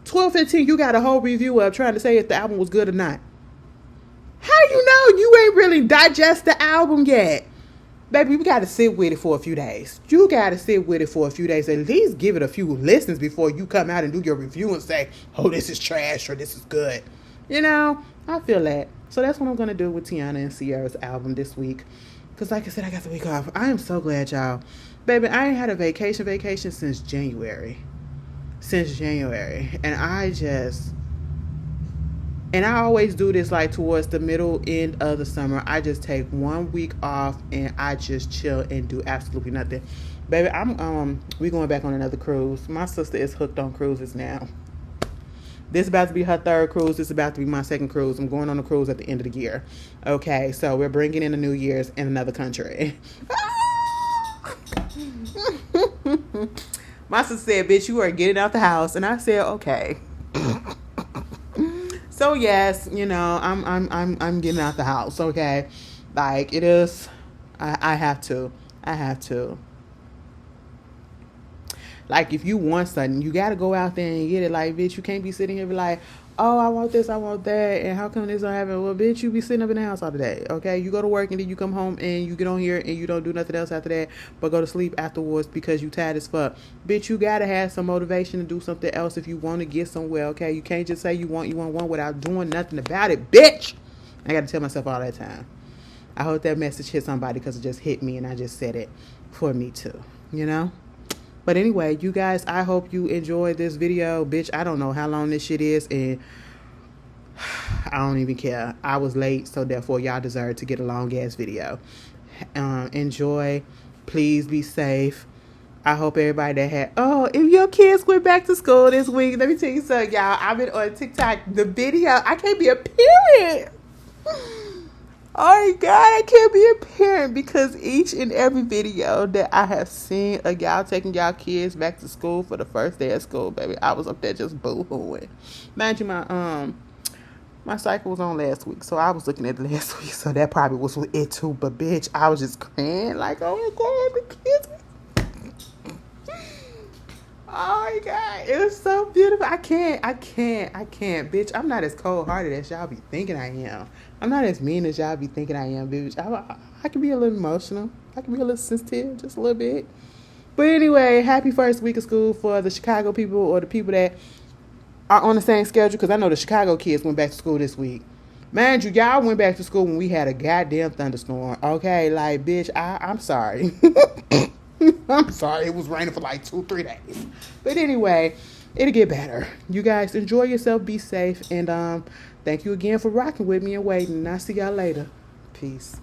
12:15, you got a whole review up trying to say if the album was good or not. How you know you ain't really digest the album yet? Baby, we got to sit with it for a few days. You got to sit with it for a few days. At least give it a few listens before you come out and do your review and say, oh, this is trash or this is good. I feel that. So that's what I'm going to do with Tiana and Sierra's album this week. Because like I said, I got the week off. I am so glad, y'all. Baby, I ain't had a vacation since January. And I always do this like towards the middle end of the summer. I just take 1 week off and I just chill and do absolutely nothing. Baby, we going back on another cruise. My sister is hooked on cruises now. This is about to be her third cruise. This is about to be my second cruise. I'm going on a cruise at the end of the year. Okay, so we're bringing in the New Year's in another country. My sister said, bitch, you are getting out the house. And I said, okay. So yes, I'm getting out the house, okay? Like, it is, I have to. Like, if you want something, you got to go out there and get it. Like, bitch, you can't be sitting here and be like, oh, I want this, I want that, and how come this don't happen? Well, bitch, you be sitting up in the house all the day, okay? You go to work and then you come home and you get on here and you don't do nothing else after that but go to sleep afterwards because you tired as fuck. Bitch, you got to have some motivation to do something else if you want to get somewhere, okay? You can't just say you want one without doing nothing about it, bitch! I got to tell myself all that time. I hope that message hit somebody because it just hit me and I just said it for me too, But anyway, you guys, I hope you enjoyed this video. Bitch, I don't know how long this shit is, and I don't even care. I was late, so therefore y'all deserve to get a long-ass video. Enjoy. Please be safe. I hope everybody that had... Oh, if your kids went back to school this week, let me tell you something, y'all. I've been on TikTok. The video... I can't be a parent. Oh my God, I can't be a parent because each and every video that I have seen of y'all taking y'all kids back to school for the first day of school, baby, I was up there just boo-hooing. Mind you, my cycle was on last week, so I was looking at last week, so that probably was it too. But bitch, I was just crying like, oh my God, the kids. Oh my God, it was so beautiful. I can't, bitch. I'm not as cold-hearted as y'all be thinking I am. I'm not as mean as y'all be thinking I am, bitch. I can be a little emotional. I can be a little sensitive, just a little bit. But anyway, happy first week of school for the Chicago people or the people that are on the same schedule, because I know the Chicago kids went back to school this week. Mind you, y'all went back to school when we had a goddamn thunderstorm. Okay, like, bitch, I'm sorry. I'm sorry, it was raining for like 2-3 days. But anyway, it'll get better. You guys enjoy yourself, be safe, and thank you again for rocking with me and waiting. And I'll see y'all later. Peace.